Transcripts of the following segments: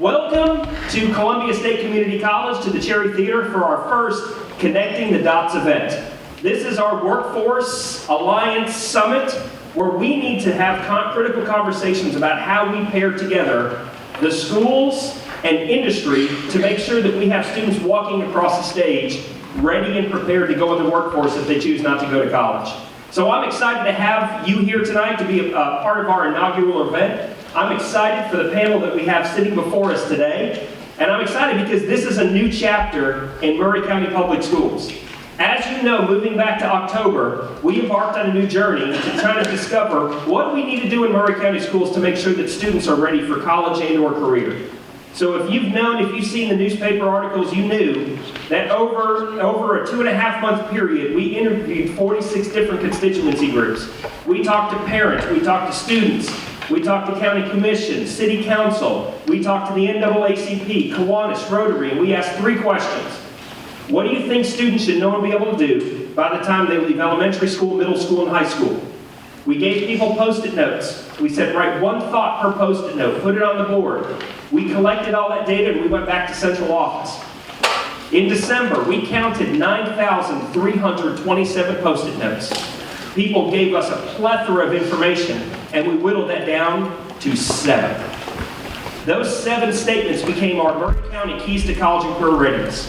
Welcome to Columbia State Community College to the Cherry Theater for our first Connecting the Dots event. This is our Workforce Alliance Summit, where we need to have critical conversations about how we pair together the schools and industry to make sure that we have students walking across the stage ready and prepared to go in the workforce if they choose not to go to college. So I'm excited to have you here tonight to be a part of our inaugural event. I'm excited for the panel that we have sitting before us today. And I'm excited because this is a new chapter in Maury County Public Schools. As you know, moving back to October, we embarked on a new journey to try to discover what we need to do in Maury County schools to make sure that students are ready for college and or career. So if you've seen the newspaper articles, you knew that over a 2.5-month period, we interviewed 46 different constituency groups. We talked to parents, we talked to students, we talked to county commission, city council, we talked to the NAACP, Kiwanis, Rotary, and we asked 3 questions. What do you think students should know and be able to do by the time they leave elementary school, middle school, and high school? We gave people Post-it notes. We said, write 1 thought per Post-it note, put it on the board. We collected all that data and we went back to central office. In December, we counted 9,327 Post-it notes. People gave us a plethora of information and we whittled that down to 7. Those 7 statements became our Maury County Keys to College and Career Readiness.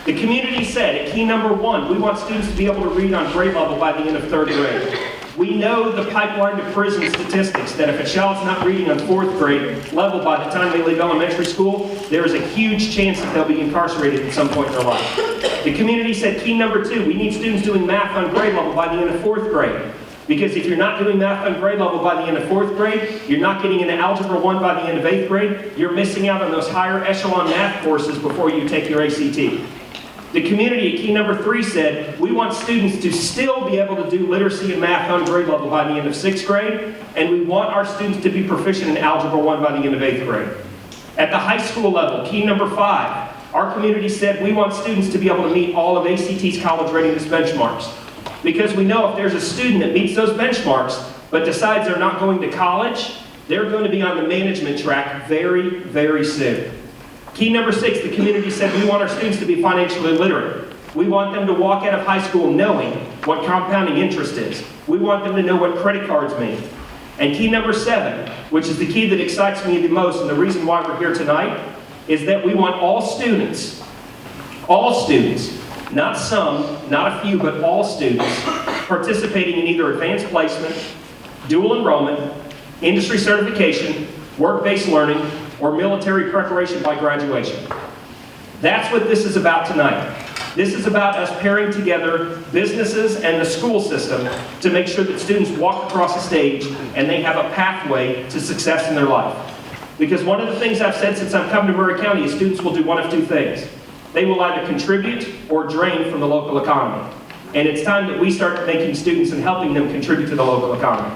The community said at key number 1, we want students to be able to read on grade level by the end of 3rd grade. We know the pipeline to prison statistics that if a child's not reading on 4th grade level by the time they leave elementary school, there is a huge chance that they'll be incarcerated at some point in their life. The community said key number 2, we need students doing math on grade level by the end of 4th grade. Because if you're not doing math on grade level by the end of 4th grade, you're not getting into Algebra 1 by the end of 8th grade, you're missing out on those higher echelon math courses before you take your ACT. The community at key number 3 said, we want students to still be able to do literacy and math on grade level by the end of 6th grade, and we want our students to be proficient in Algebra 1 by the end of 8th grade. At the high school level, key number 5, our community said we want students to be able to meet all of ACT's college readiness benchmarks. Because we know if there's a student that meets those benchmarks, but decides they're not going to college, they're going to be on the management track very, very soon. Key number 6, the community said we want our students to be financially literate. We want them to walk out of high school knowing what compounding interest is. We want them to know what credit cards mean. And key number 7, which is the key that excites me the most and the reason why we're here tonight, is that we want all students, not some, not a few, but all students participating in either advanced placement, dual enrollment, industry certification, work-based learning, or military preparation by graduation. That's what this is about tonight. This is about us pairing together businesses and the school system to make sure that students walk across the stage and they have a pathway to success in their life. Because one of the things I've said since I've come to Maury County is students will do one of 2 things. They will either contribute or drain from the local economy. And it's time that we start making students and helping them contribute to the local economy.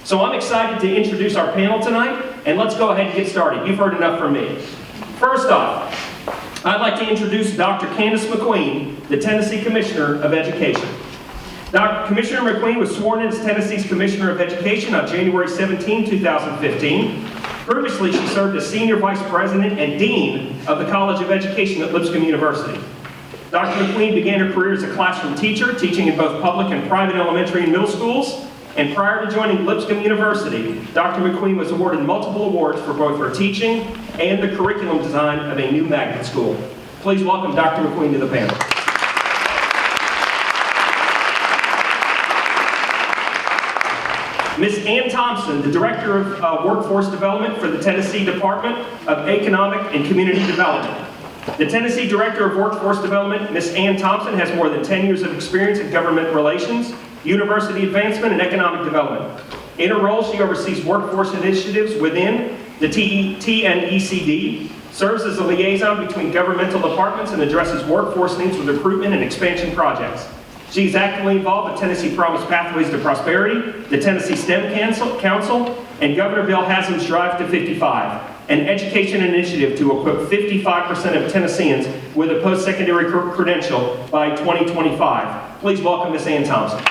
So I'm excited to introduce our panel tonight, and let's go ahead and get started. You've heard enough from me. First off, I'd like to introduce Dr. Candice McQueen, the Tennessee Commissioner of Education. Commissioner McQueen was sworn in as Tennessee's Commissioner of Education on January 17, 2015. Previously, she served as Senior Vice President and Dean of the College of Education at Lipscomb University. Dr. McQueen began her career as a classroom teacher, teaching in both public and private elementary and middle schools. And prior to joining Lipscomb University, Dr. McQueen was awarded multiple awards for both her teaching and the curriculum design of a new magnet school. Please welcome Dr. McQueen to the panel. Ms. Ann Thompson, the Director of Workforce Development for the Tennessee Department of Economic and Community Development. The Tennessee Director of Workforce Development, Ms. Ann Thompson, has more than 10 years of experience in government relations, university advancement, and economic development. In her role, she oversees workforce initiatives within the TNECD, serves as a liaison between governmental departments, and addresses workforce needs with recruitment and expansion projects. She is actively involved with Tennessee Promise Pathways to Prosperity, the Tennessee STEM Council, and Governor Bill Haslam's Drive to 55, an education initiative to equip 55% of Tennesseans with a post-secondary credential by 2025. Please welcome Ms. Ann Thompson.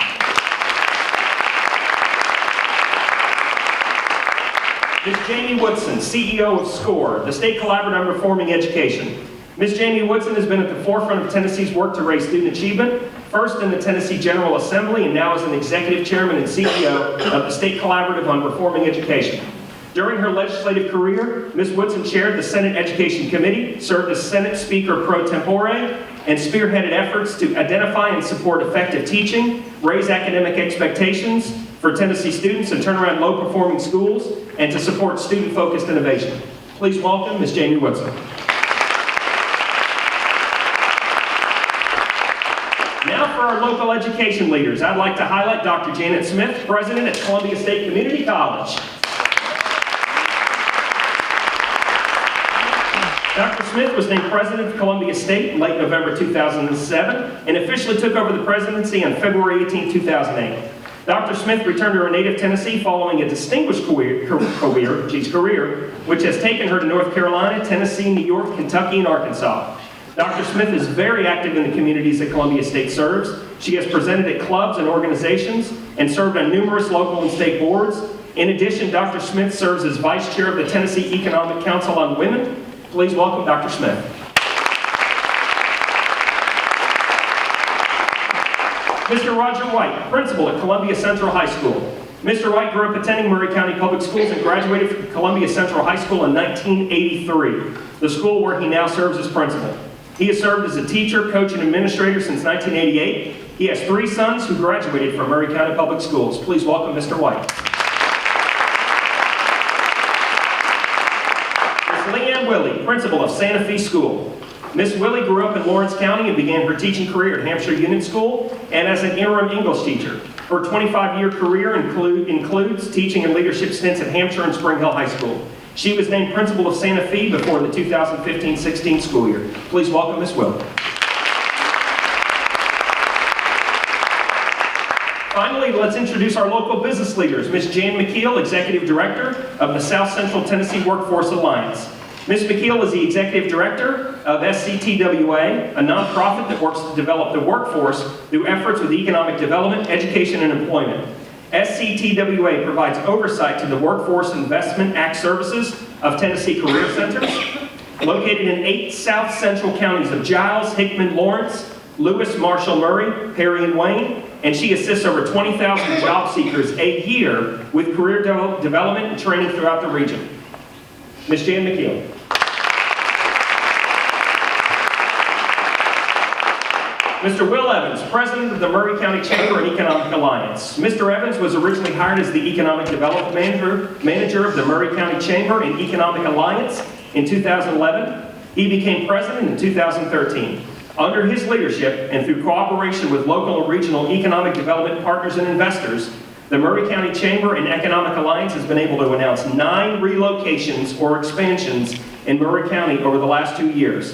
Ms. Jamie Woodson, CEO of SCORE, the State Collaborative on Reforming Education. Ms. Jamie Woodson has been at the forefront of Tennessee's work to raise student achievement, first in the Tennessee General Assembly and now as an Executive Chairman and CEO of the State Collaborative on Reforming Education. During her legislative career, Ms. Woodson chaired the Senate Education Committee, served as Senate Speaker pro tempore, and spearheaded efforts to identify and support effective teaching, raise academic expectations for Tennessee students, and turn around low-performing schools, and to support student-focused innovation. Please welcome Ms. Jamie Woodson. Now for our local education leaders, I'd like to highlight Dr. Janet Smith, President at Columbia State Community College. Dr. Smith was named President of Columbia State in late November 2007 and officially took over the presidency on February 18, 2008. Dr. Smith returned to her native Tennessee following a distinguished career, which has taken her to North Carolina, Tennessee, New York, Kentucky, and Arkansas. Dr. Smith is very active in the communities that Columbia State serves. She has presented at clubs and organizations and served on numerous local and state boards. In addition, Dr. Smith serves as Vice Chair of the Tennessee Economic Council on Women. Please welcome Dr. Smith. Mr. Roger White, Principal at Columbia Central High School. Mr. White grew up attending Maury County Public Schools and graduated from Columbia Central High School in 1983, the school where he now serves as principal. He has served as a teacher, coach, and administrator since 1988. He has 3 sons who graduated from Maury County Public Schools. Please welcome Mr. White. Ms. Leanne Willie, Principal of Santa Fe School. Ms. Willie grew up in Lawrence County and began her teaching career at Hampshire Union School and as an interim English teacher. Her 25-year career includes teaching and leadership stints at Hampshire and Spring Hill High School. She was named Principal of Santa Fe before the 2015-16 school year. Please welcome Ms. Willie. Finally, let's introduce our local business leaders. Ms. Jan McKeel, Executive Director of the South Central Tennessee Workforce Alliance. Ms. McKeel is the Executive Director of SCTWA, a nonprofit that works to develop the workforce through efforts with economic development, education, and employment. SCTWA provides oversight to the Workforce Investment Act services of Tennessee Career Centers, located in 8 South Central counties of Giles, Hickman, Lawrence, Lewis, Marshall, Murray, Perry, and Wayne, and she assists over 20,000 job seekers a year with career development and training throughout the region. Ms. Jan McKeel. Mr. Will Evans, President of the Maury County Chamber and Economic Alliance. Mr. Evans was originally hired as the Economic Development Manager of the Maury County Chamber and Economic Alliance in 2011. He became President in 2013. Under his leadership and through cooperation with local and regional economic development partners and investors, the Maury County Chamber and Economic Alliance has been able to announce 9 relocations or expansions in Maury County over the last 2 years,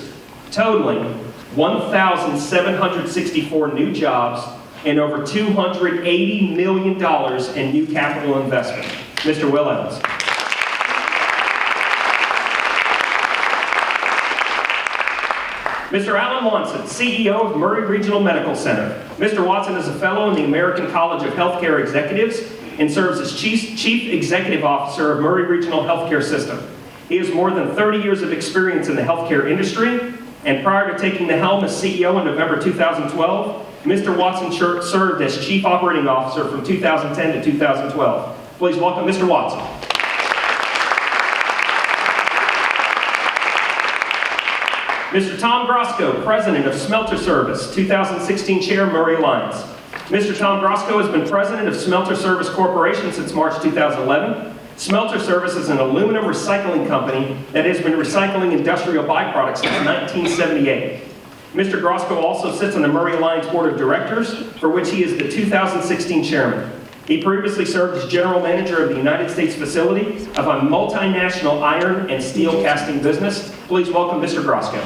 totaling 1,764 new jobs and over $280 million in new capital investment. Mr. Will Evans. Mr. Alan Watson, CEO of Maury Regional Medical Center. Mr. Watson is a fellow in the American College of Healthcare Executives and serves as Chief Executive Officer of Maury Regional Healthcare System. He has more than 30 years of experience in the healthcare industry, and prior to taking the helm as CEO in November 2012, Mr. Watson served as Chief Operating Officer from 2010 to 2012. Please welcome Mr. Watson. Mr. Tom Grosco, President of Smelter Service, 2016 Chair, Maury Alliance. Mr. Tom Grosco has been President of Smelter Service Corporation since March 2011. Smelter Service is an aluminum recycling company that has been recycling industrial byproducts since 1978. Mr. Grosco also sits on the Maury Alliance Board of Directors, for which he is the 2016 Chairman. He previously served as General Manager of the United States facility of a multinational iron and steel casting business. Please welcome Mr. Grosco.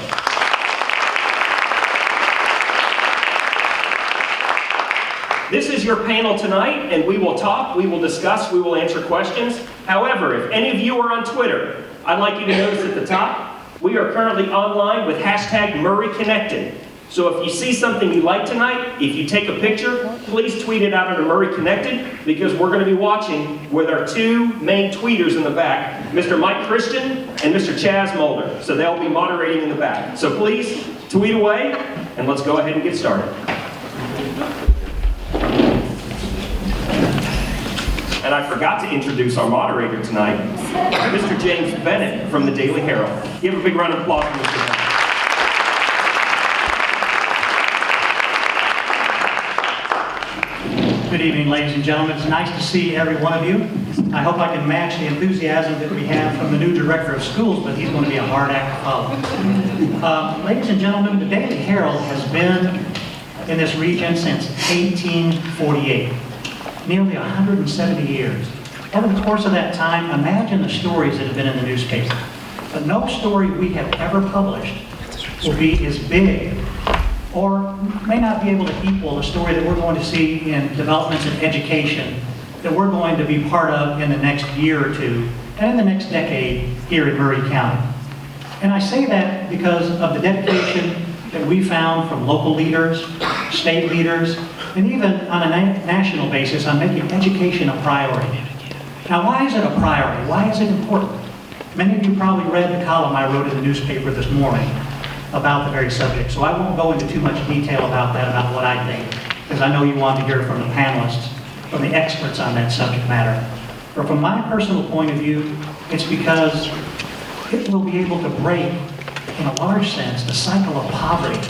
This is your panel tonight, and we will talk, we will discuss, we will answer questions. However, if any of you are on Twitter, I'd like you to notice at the top, we are currently online with hashtag MauryConnected. So if you see something you like tonight, if you take a picture, please tweet it out under Maury Connected, because we're going to be watching with our two main tweeters in the back, Mr. Mike Christian and Mr. Chaz Mulder. So they'll be moderating in the back. So please tweet away, and let's go ahead and get started. And I forgot to introduce our moderator tonight, Mr. James Bennett from the Daily Herald. Give a big round of applause for Mr. Bennett. Good evening, ladies and gentlemen. It's nice to see every one of you. I hope I can match the enthusiasm that we have from the new director of schools, but he's going to be a hard act to follow. Ladies and gentlemen, the Daily Herald has been in this region since 1848, nearly 170 years. Over the course of that time, imagine the stories that have been in the newspaper. But no story we have ever published will be as big or may not be able to equal the story that we're going to see in developments in education that we're going to be part of in the next year or two and in the next decade here in Maury County. And I say that because of the dedication that we found from local leaders, state leaders, and even on a national basis on making education a priority. Now, why is it a priority? Why is it important? Many of you probably read the column I wrote in the newspaper this morning about the very subject, so I won't go into too much detail about that, about what I think, because I know you want to hear from the panelists, from the experts on that subject matter. But from my personal point of view, it's because it will be able to break, in a large sense, the cycle of poverty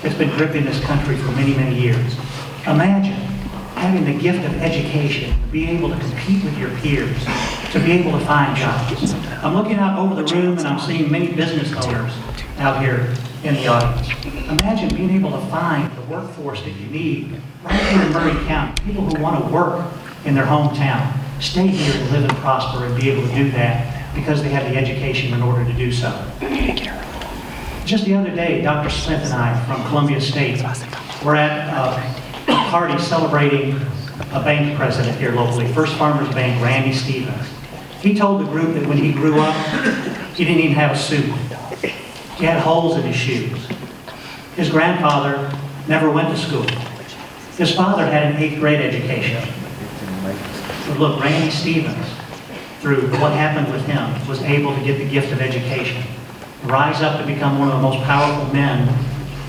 that's been gripping this country for many, many years. Imagine having the gift of education, to be able to compete with your peers, to be able to find jobs. I'm looking out over the room and I'm seeing many business owners out here in the audience. Imagine being able to find the workforce that you need right here in Maury County, people who want to work in their hometown, stay here and live and prosper and be able to do that because they have the education in order to do so. Just the other day, Dr. Smith and I from Columbia State were at a party celebrating a bank president here locally, First Farmers Bank, Randy Stevens. He told the group that when he grew up, he didn't even have a suit. He had holes in his shoes. His grandfather never went to school. His father had an 8th grade education. But look, Randy Stevens, through what happened with him, was able to get the gift of education, rise up to become one of the most powerful men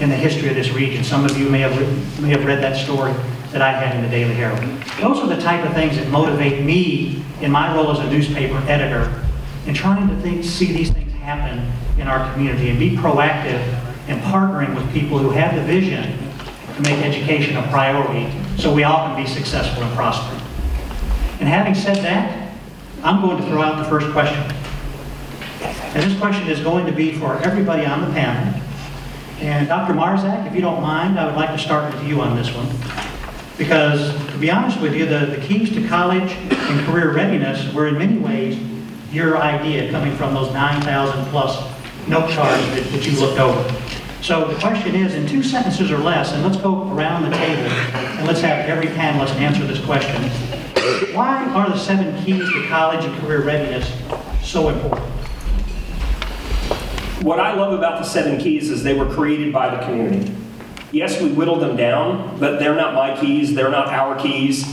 in the history of this region. Some of you may have read that story that I had in the Daily Herald. Those are the type of things that motivate me in my role as a newspaper editor in trying to see these things happen in our community and be proactive in partnering with people who have the vision to make education a priority so we all can be successful and prosper. And having said that, I'm going to throw out the first question. And this question is going to be for everybody on the panel. And Dr. Marzak, if you don't mind, I would like to start with you on this one. Because, to be honest with you, the keys to college and career readiness were in many ways your idea, coming from those 9,000 plus note cards that you looked over. So the question is, in 2 sentences or less, and let's go around the table and let's have every panelist answer this question. Why are the 7 keys to college and career readiness so important? What I love about the 7 keys is they were created by the community. Yes, we whittled them down, but they're not my keys, they're not our keys,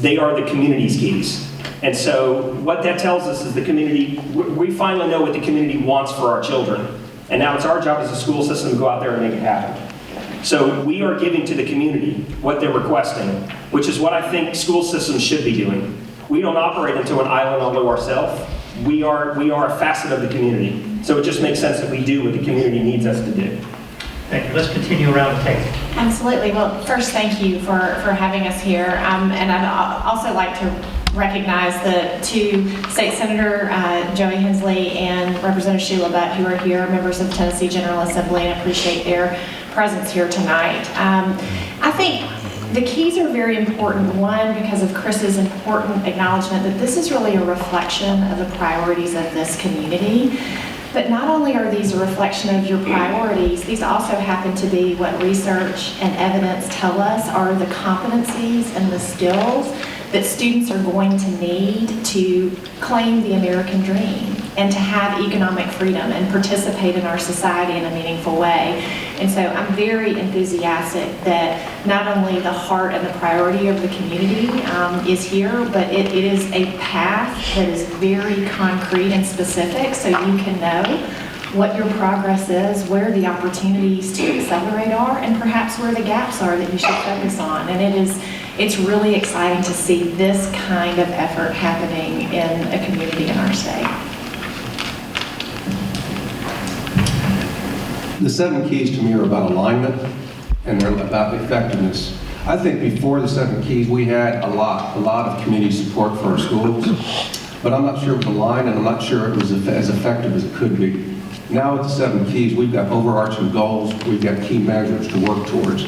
they are the community's keys. And so what that tells us is the community, we finally know what the community wants for our children. And now it's our job as a school system to go out there and make it happen. So we are giving to the community what they're requesting, which is what I think school systems should be doing. We don't operate into an island all to ourselves. We are a facet of the community. So it just makes sense that we do what the community needs us to do. Thank you. Let's continue around the table. Absolutely. Well, first, thank you for having us here. And I'd also like to recognize the 2 State Senator Joey Hensley and Representative Sheila Butt, who are here, members of the Tennessee General Assembly, and appreciate their presence here tonight. I think the keys are very important. One, because of Chris's important acknowledgement that this is really a reflection of the priorities of this community. But not only are these a reflection of your priorities, these also happen to be what research and evidence tell us are the competencies and the skills that students are going to need to claim the American dream. and to have economic freedom and participate in our society in a meaningful way. And so I'm very enthusiastic that not only the heart and the priority of the community is here, but it is a path that is very concrete and specific, so you can know what your progress is, where the opportunities to accelerate are, and perhaps where the gaps are that you should focus on. And it's really exciting to see this kind of effort happening in a community in our state. The 7 keys to me are about alignment, and they're about effectiveness. I think before the 7 keys, we had a lot of community support for our schools, but I'm not sure it was aligned, and I'm not sure it was as effective as it could be. Now with the 7 keys, we've got overarching goals, we've got key measures to work towards.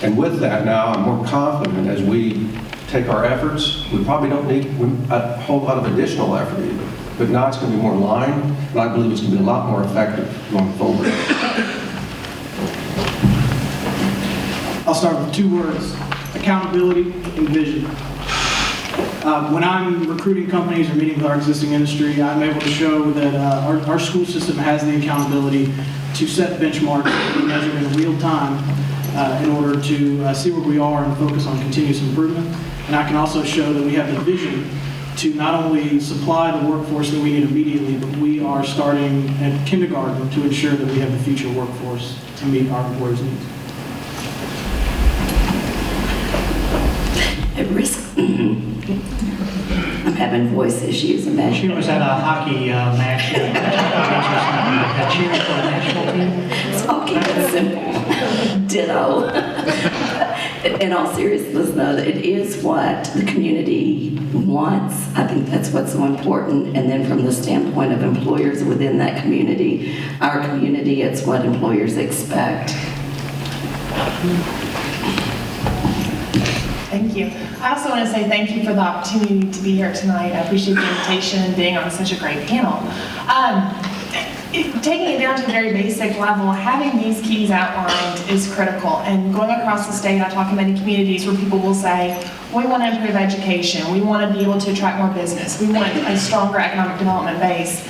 And with that now, I'm more confident as we take our efforts. We probably don't need a whole lot of additional effort either, but now it's going to be more aligned, and I believe it's going to be a lot more effective going forward. I'll start with 2 words: accountability and vision. When I'm recruiting companies or meeting with our existing industry, I'm able to show that our school system has the accountability to set benchmarks that we measure in real time in order to see where we are and focus on continuous improvement. And I can also show that we have the vision to not only supply the workforce that we need immediately, but we are starting at kindergarten to ensure that we have the future workforce to meet our employers' needs. At risk. I'm having voice issues. She was at a hockey match. Cheering for the national team. So I'll keep it simple. Ditto. In all seriousness, though, it is what the community wants. I think that's what's so important. And then from the standpoint of employers within that community, our community, it's what employers expect. Thank you. I also want to say thank you for the opportunity to be here tonight. I appreciate the invitation and being on such a great panel. Taking it down to a very basic level, having these keys outlined is critical. And going across the state, I talk in many communities where people will say, we want to improve education, we want to be able to attract more business, we want a stronger economic development base,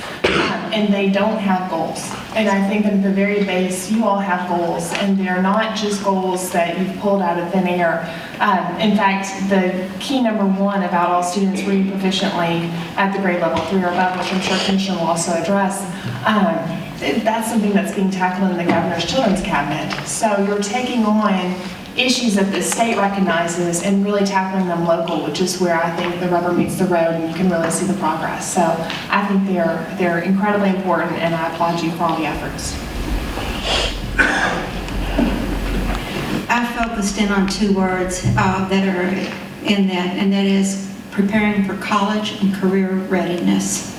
and they don't have goals. And I think that at the very base, you all have goals, and they're not just goals that you've pulled out of thin air. In fact, the key number 1 about all students reading proficiently at the grade level 3 or above, which I'm sure Commissioner will also address, that's something that's being tackled in the Governor's Children's Cabinet. So you're taking on issues that the state recognizes and really tackling them local, which is where I think the rubber meets the road and you can really see the progress. So I think they're incredibly important, and I applaud you for all the efforts. I focused in on 2 words that are in that, and that is preparing for college and career readiness.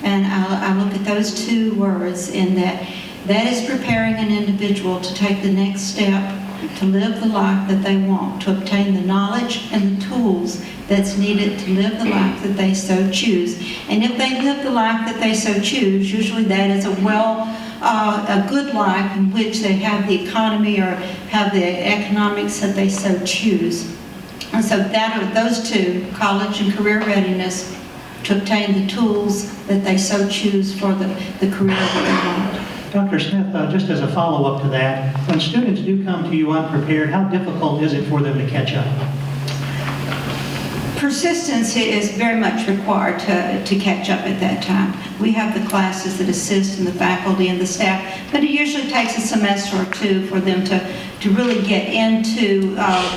And I look at those 2 words in that is preparing an individual to take the next step to live the life that they want, to obtain the knowledge and the tools that's needed to live the life that they so choose. And if they live the life that they so choose, usually that is a good life in which they have the economy or have the economics that they so choose. And so those 2, college and career readiness, to obtain the tools that they so choose for the career that they want. Dr. Smith, just as a follow-up to that, when students do come to you unprepared, how difficult is it for them to catch up? Persistence is very much required to catch up at that time. We have the classes that assist and the faculty and the staff, but it usually takes a semester or 2 for them to really get into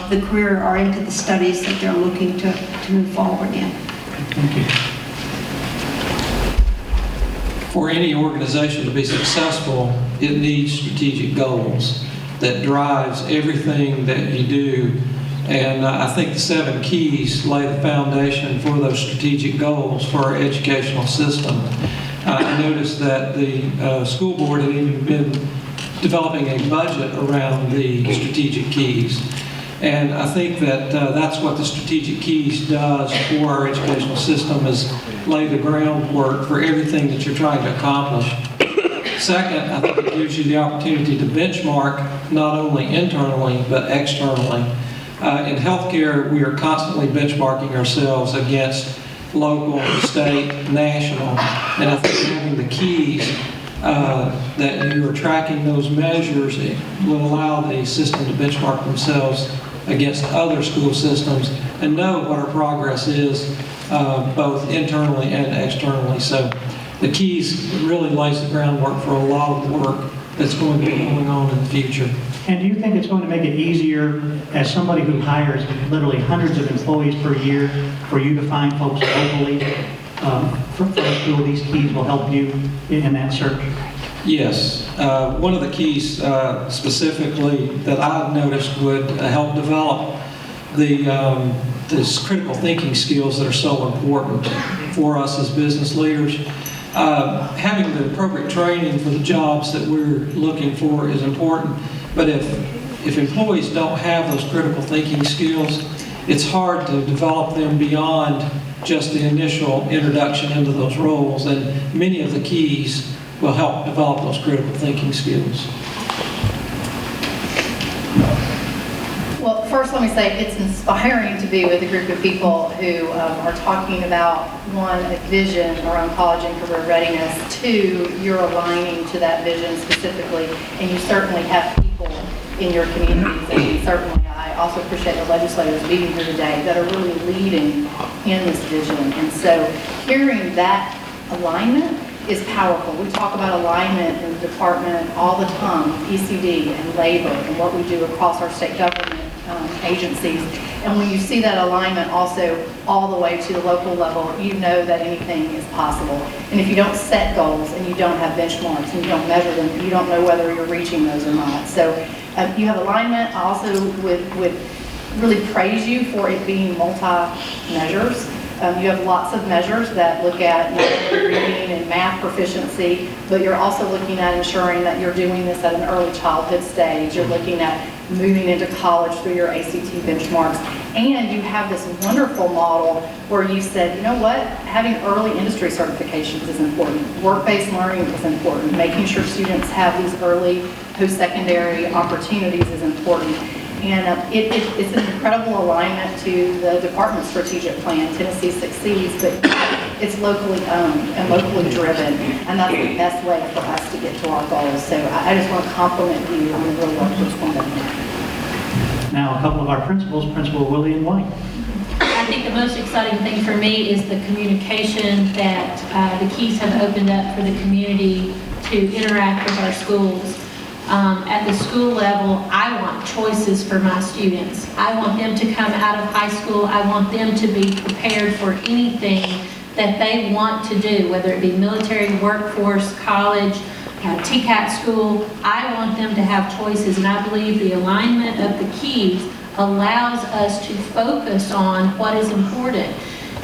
the career or into the studies that they're looking to move forward in. Thank you. For any organization to be successful, it needs strategic goals that drives everything that you do. And I think the 7 keys lay the foundation for those strategic goals for our educational system. I noticed that the school board had even been developing a budget around the strategic keys. And I think that that's what the strategic keys does for our educational system, is lay the groundwork for everything that you're trying to accomplish. Second, I think it gives you the opportunity to benchmark not only internally but externally. In healthcare, we are constantly benchmarking ourselves against local, state, national. And I think having the keys that you are tracking those measures, it will allow the system to benchmark themselves against other school systems and know what our progress is, both internally and externally. So the keys really lays the groundwork for a lot of the work that's going to be going on in the future. And do you think it's going to make it easier, as somebody who hires literally hundreds of employees per year, for you to find folks locally for the school? These keys will help you in that search? Yes. One of the keys specifically that I've noticed would help develop these critical thinking skills that are so important for us as business leaders. Having the appropriate training for the jobs that we're looking for is important, but if employees don't have those critical thinking skills, it's hard to develop them beyond just the initial introduction into those roles, and many of the keys will help develop those critical thinking skills. Well, first let me say it's inspiring to be with a group of people who are talking about, one, a vision around college and career readiness, two, you're aligning to that vision specifically, and you certainly have people in your communities, and certainly I also appreciate the legislators being here today that are really leading in this vision. And so hearing that alignment is powerful. We talk about alignment in the department all the time, ECD and labor and what we do across our state government agencies. And when you see that alignment also all the way to the local level, you know that anything is possible. And if you don't set goals and you don't have benchmarks and you don't measure them, you don't know whether you're reaching those or not. So you have alignment. I also would really praise you for it being multi-measures. You have lots of measures that look at not only reading and math proficiency, but you're also looking at ensuring that you're doing this at an early childhood stage. You're looking at moving into college through your ACT benchmarks. And you have this wonderful model where you said, you know what, having early industry certifications is important. Work-based learning is important. Making sure students have these early post-secondary opportunities is important. And it's an incredible alignment to the department's strategic plan, Tennessee Succeeds, but it's locally owned and locally driven, and that's the best way for us to get to our goals. So I just want to compliment you on the real work that's going on. Now, a couple of our principals, Principal Willie and White. I think the most exciting thing for me is the communication that the keys have opened up for the community to interact with our schools. At the school level, I want choices for my students. I want them to come out of high school. I want them to be prepared for anything that they want to do, whether it be military, workforce, college, TCAT school. I want them to have choices, and I believe the alignment of the keys allows us to focus on what is important.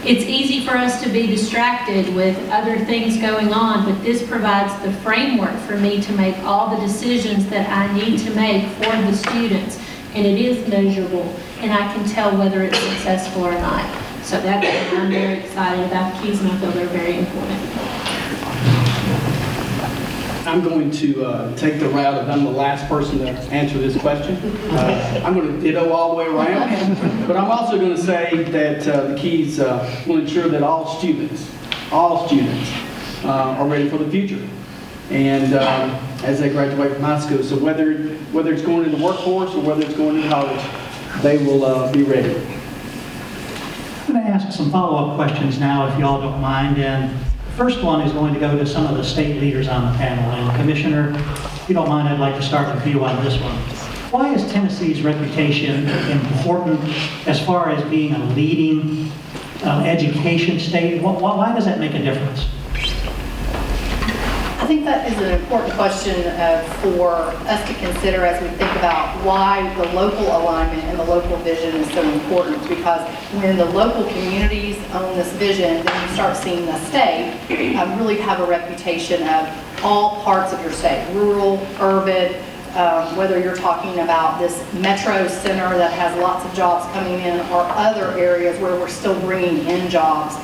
It's easy for us to be distracted with other things going on, but this provides the framework for me to make all the decisions that I need to make for the students. And it is measurable, and I can tell whether it's successful or not. So I'm very excited about the keys, and I feel they're very important. I'm going to take the route of I'm the last person to answer this question. I'm going to ditto all the way around. But I'm also going to say that the keys will ensure that all students are ready for the future. And as they graduate from high school, so whether it's going into the workforce or whether it's going to college, they will be ready. I'm going to ask some follow-up questions now, if you all don't mind. And the first one is going to go to some of the state leaders on the panel. And Commissioner, if you don't mind, I'd like to start with you on this one. Why is Tennessee's reputation important as far as being a leading education state? Why does that make a difference? I think that is an important question for us to consider as we think about why the local alignment and the local vision is so important, because when the local communities own this vision, then you start seeing the state really have a reputation of all parts of your state, rural, urban, whether you're talking about this metro center that has lots of jobs coming in or other areas where we're still bringing in jobs.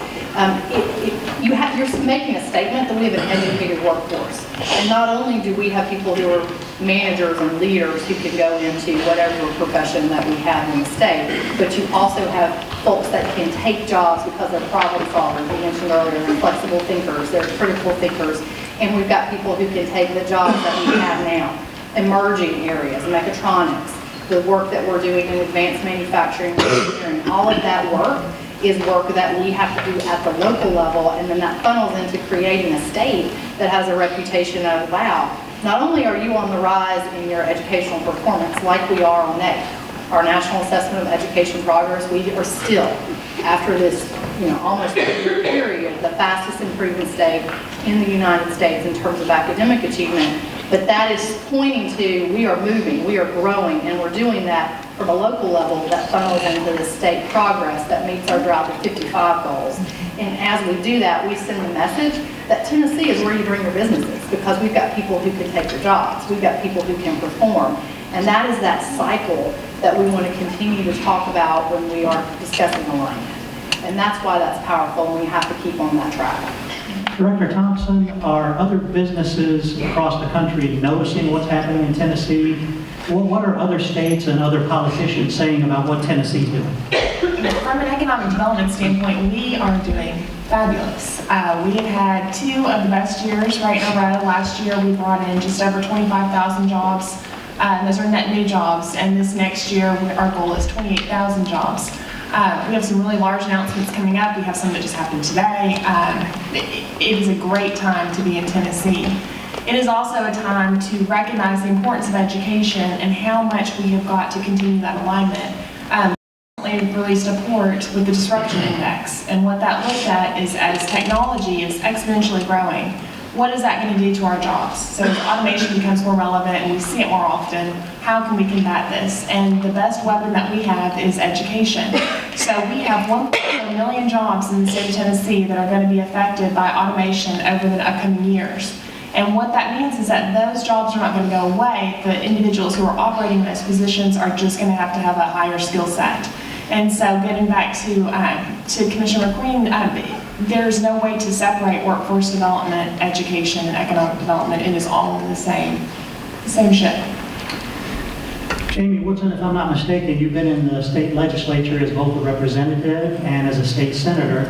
You have you're making a statement that we have an educated workforce. And not only do we have people who are managers and leaders who can go into whatever profession that we have in the state, but you also have folks that can take jobs because they're problem solvers. We mentioned earlier, they're flexible thinkers, they're critical thinkers, and we've got people who can take the jobs that we have now. Emerging areas, mechatronics, the work that we're doing in advanced manufacturing, engineering, all of that work is work that we have to do at the local level, and then that funnels into creating a state that has a reputation of, wow, not only are you on the rise in your educational performance like we are on our National Assessment of Education Progress, we are still, after this almost 2-year period, the fastest improving state in the United States in terms of academic achievement. But that is pointing to we are moving, we are growing, and we're doing that from a local level that funnels into the state progress that meets our Drive to 55 goals. And as we do that, we send the message that Tennessee is where you bring your businesses, because we've got people who can take your jobs, we've got people who can perform. And that is that cycle that we want to continue to talk about when we are discussing alignment. And that's why that's powerful, and we have to keep on that track. Director Thompson, are other businesses across the country noticing what's happening in Tennessee? What are other states and other politicians saying about what Tennessee's doing? From an economic development standpoint, we are doing fabulous. We have had 2 of the best years right in a row. Last year, we brought in just over 25,000 jobs. Those are net new jobs, and this next year, our goal is 28,000 jobs. We have some really large announcements coming up. We have some that just happened today. It is a great time to be in Tennessee. It is also a time to recognize the importance of education and how much we have got to continue that alignment. We released a report with the disruption index, and what that looked at is as technology is exponentially growing, what is that going to do to our jobs? So as automation becomes more relevant and we see it more often, how can we combat this? And the best weapon that we have is education. So we have 1.4 million jobs in the state of Tennessee that are going to be affected by automation over the upcoming years. And what that means is that those jobs are not going to go away. The individuals who are operating in those positions are just going to have a higher skill set. And so getting back to Commissioner McQueen, there's no way to separate workforce development, education, and economic development. It is all in the same ship. Jamie Woodson, if I'm not mistaken, you've been in the state legislature as both a representative and as a state senator.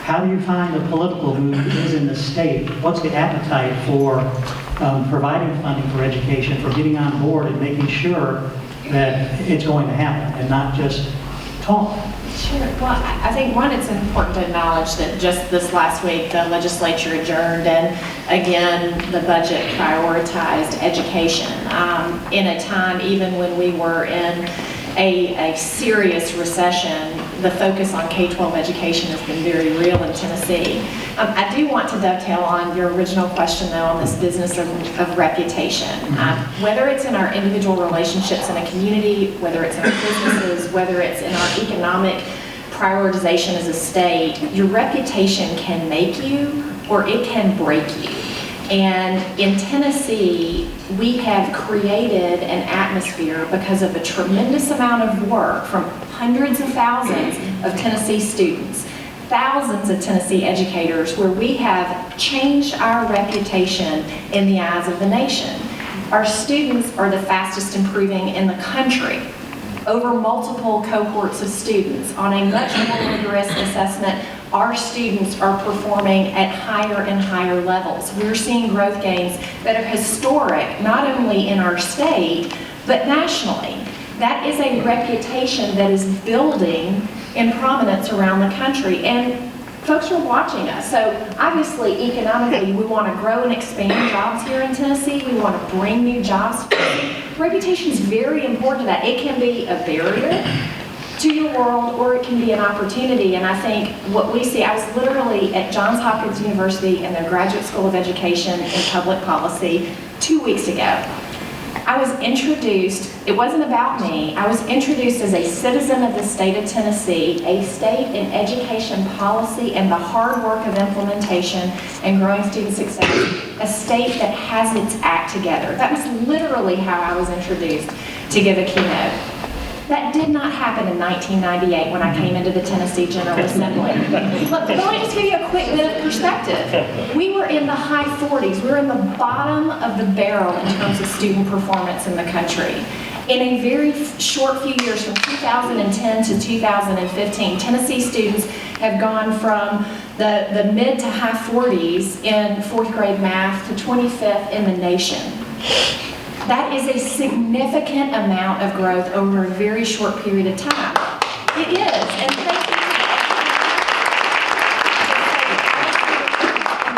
How do you find the political mood is in the state? What's the appetite for providing funding for education, for getting on board and making sure that it's going to happen and not just talk? Sure. Well, I think, one, it's important to acknowledge that just this last week, the legislature adjourned, and again, the budget prioritized education. In a time, even when we were in a serious recession, the focus on K-12 education has been very real in Tennessee. I do want to dovetail on your original question, though, on this business of reputation. Whether it's in our individual relationships in a community, whether it's in our businesses, whether it's in our economic prioritization as a state, your reputation can make you or it can break you. And in Tennessee, we have created an atmosphere because of a tremendous amount of work from hundreds of thousands of Tennessee students, thousands of Tennessee educators, where we have changed our reputation in the eyes of the nation. Our students are the fastest improving in the country. Over multiple cohorts of students on a much more rigorous assessment, our students are performing at higher and higher levels. We're seeing growth gains that are historic, not only in our state, but nationally. That is a reputation that is building in prominence around the country, and folks are watching us. So obviously, economically, we want to grow and expand jobs here in Tennessee. We want to bring new jobs. Reputation is very important to that. It can be a barrier to your world, or it can be an opportunity. And I think what we see, I was literally at Johns Hopkins University in their Graduate School of Education in Public Policy 2 weeks ago. I was introduced, it wasn't about me, I was introduced as a citizen of the state of Tennessee, a state in education policy and the hard work of implementation and growing student success, a state that has its act together. That was literally how I was introduced to give a keynote. That did not happen in 1998 when I came into the Tennessee General Assembly. But let me just give you a quick bit of perspective. We were in the high 40s. We were in the bottom of the barrel in terms of student performance in the country. In a very short few years, from 2010 to 2015, Tennessee students have gone from the mid to high 40s in fourth grade math to 25th in the nation. That is a significant amount of growth over a very short period of time. It is, and thank you.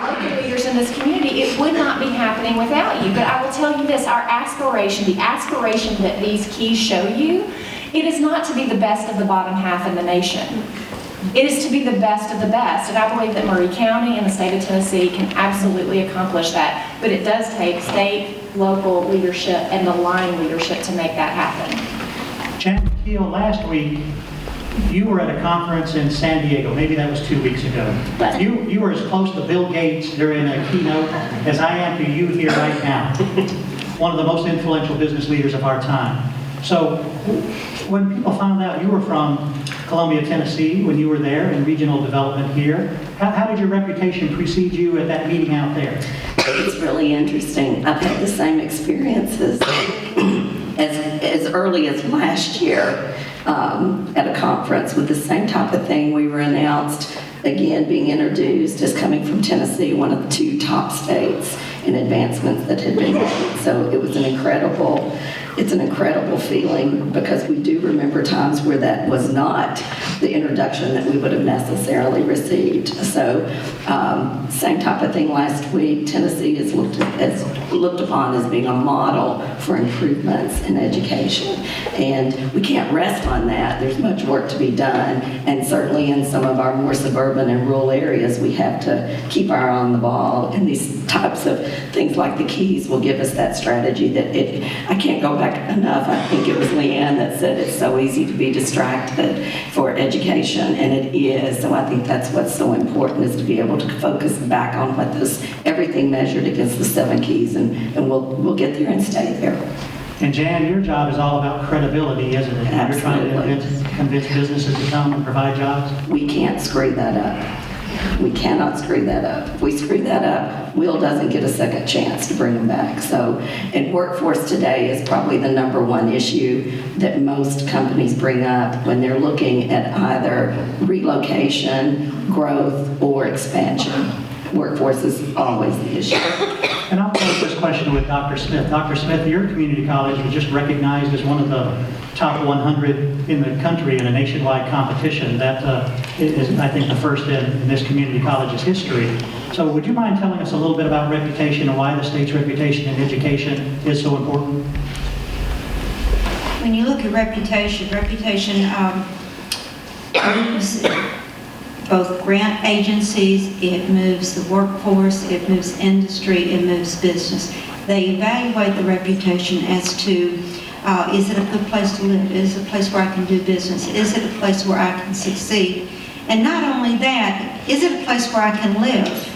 Local leaders in this community, it would not be happening without you. But I will tell you this, our aspiration, the aspiration that these keys show you, it is not to be the best of the bottom half in the nation. It is to be the best of the best, and I believe that Maury County and the state of Tennessee can absolutely accomplish that. But it does take state, local leadership, and the line leadership to make that happen. Jan Keel, last week, you were at a conference in San Diego. Maybe that was 2 weeks ago. You were as close to Bill Gates during a keynote as I am to you here right now. One of the most influential business leaders of our time. So when people found out you were from Columbia, Tennessee, when you were there in regional development here, how did your reputation precede you at that meeting out there? It's really interesting. I've had the same experiences as early as last year at a conference with the same type of thing. We were announced, again, being introduced as coming from Tennessee, one of the 2 top states in advancements that had been made. So it was an incredible feeling, because we do remember times where that was not the introduction that we would have necessarily received. So same type of thing last week. Tennessee is looked upon as being a model for improvements in education. And we can't rest on that. There's much work to be done. And certainly in some of our more suburban and rural areas, we have to keep our eye on the ball. And these types of things like the keys will give us that strategy that I can't go back enough. I think it was Leanne that said it's so easy to be distracted for education, and it is. So I think that's what's so important, is to be able to focus back on what everything measured against the 7 keys, and we'll get there and stay there. And Jan, your job is all about credibility, isn't it? Absolutely. You're trying to convince businesses to come and provide jobs. We can't screw that up. We cannot screw that up. If we screw that up, Will doesn't get a second chance to bring them back. So, and workforce today is probably the #1 issue that most companies bring up when they're looking at either relocation, growth, or expansion. Workforce is always the issue. And I'll close this question with Dr. Smith. Dr. Smith, your community college was just recognized as one of the top 100 in the country in a nationwide competition. That is, I think, the first in this community college's history. So would you mind telling us a little bit about reputation and why the state's reputation in education is so important? When you look at reputation moves both grant agencies, it moves the workforce, it moves industry, it moves business. They evaluate the reputation as to, is it a good place to live? Is it a place where I can do business? Is it a place where I can succeed? And not only that, is it a place where I can live?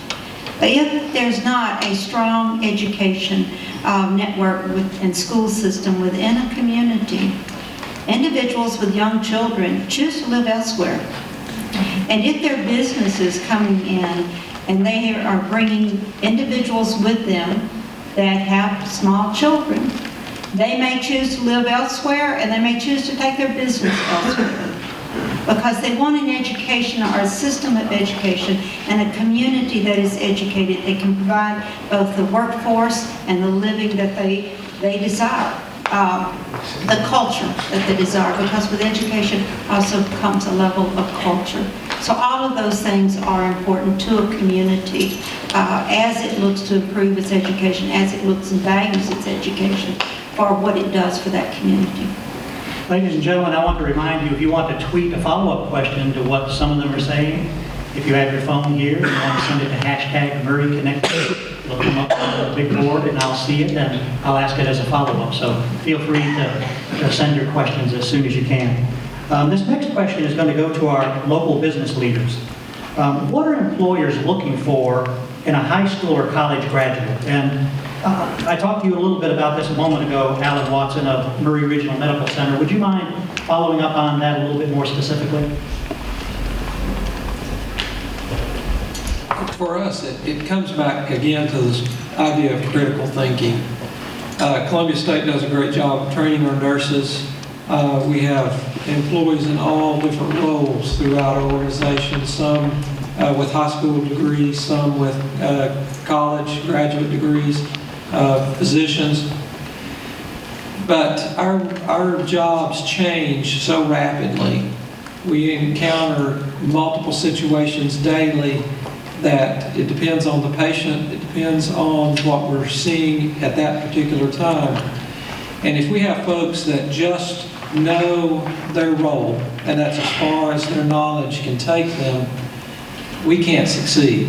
But if there's not a strong education network and school system within a community, individuals with young children choose to live elsewhere. And if their business is coming in and they are bringing individuals with them that have small children, they may choose to live elsewhere, and they may choose to take their business elsewhere, because they want an education or a system of education and a community that is educated, that can provide both the workforce and the living that they desire. The culture that they desire, because with education also comes a level of culture. So all of those things are important to a community as it looks to improve its education, as it looks and values its education for what it does for that community. Ladies and gentlemen, I want to remind you, if you want to tweet a follow-up question to what some of them are saying, if you have your phone here, you want to send it to #MurrayConnected. It'll come up on the big board, and I'll see it, and I'll ask it as a follow-up. So feel free to send your questions as soon as you can. This next question is going to go to our local business leaders. What are employers looking for in a high school or college graduate? And I talked to you a little bit about this a moment ago, Alan Watson of Murray Regional Medical Center. Would you mind following up on that a little bit more specifically? For us, it comes back again to this idea of critical thinking. Columbia State does a great job of training our nurses. We have employees in all different roles throughout our organization, some with high school degrees, some with college, graduate degrees, physicians. But our jobs change so rapidly. We encounter multiple situations daily that it depends on the patient, it depends on what we're seeing at that particular time. And if we have folks that just know their role, and that's as far as their knowledge can take them, we can't succeed.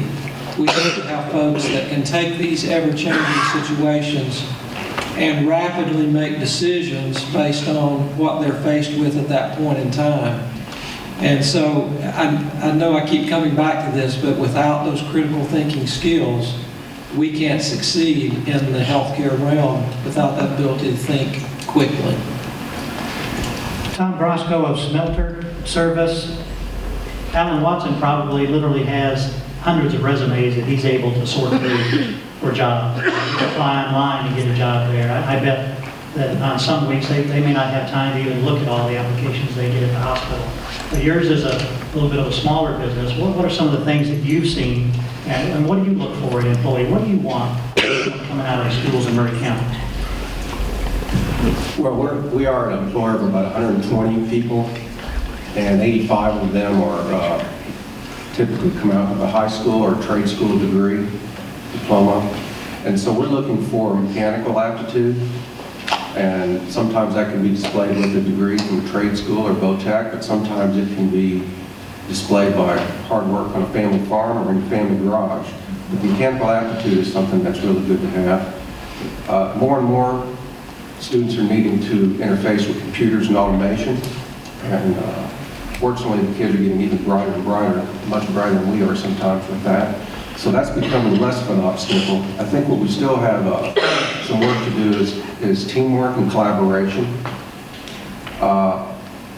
We have to have folks that can take these ever-changing situations and rapidly make decisions based on what they're faced with at that point in time. And so I know I keep coming back to this, but without those critical thinking skills, we can't succeed in the healthcare realm without that ability to think quickly. Tom Brosco of Smelter Service. Alan Watson probably literally has hundreds of resumes that he's able to sort through for jobs. You apply online and get a job there. I bet that on some weeks they may not have time to even look at all the applications they get at the hospital. But yours is a little bit of a smaller business. What are some of the things that you've seen, and what do you look for in an employee? What do you want coming out of the schools in Maury County? Well, we are an employer of about 120 people, and 85 of them are typically come out with a high school or trade school degree, diploma. And so we're looking for mechanical aptitude, and sometimes that can be displayed with a degree from a trade school or VOTEC, but sometimes it can be displayed by hard work on a family farm or in a family garage. But mechanical aptitude is something that's really good to have. More and more students are needing to interface with computers and automation, and fortunately the kids are getting even brighter and brighter, much brighter than we are sometimes with that. So that's becoming less of an obstacle. I think what we still have some work to do is teamwork and collaboration.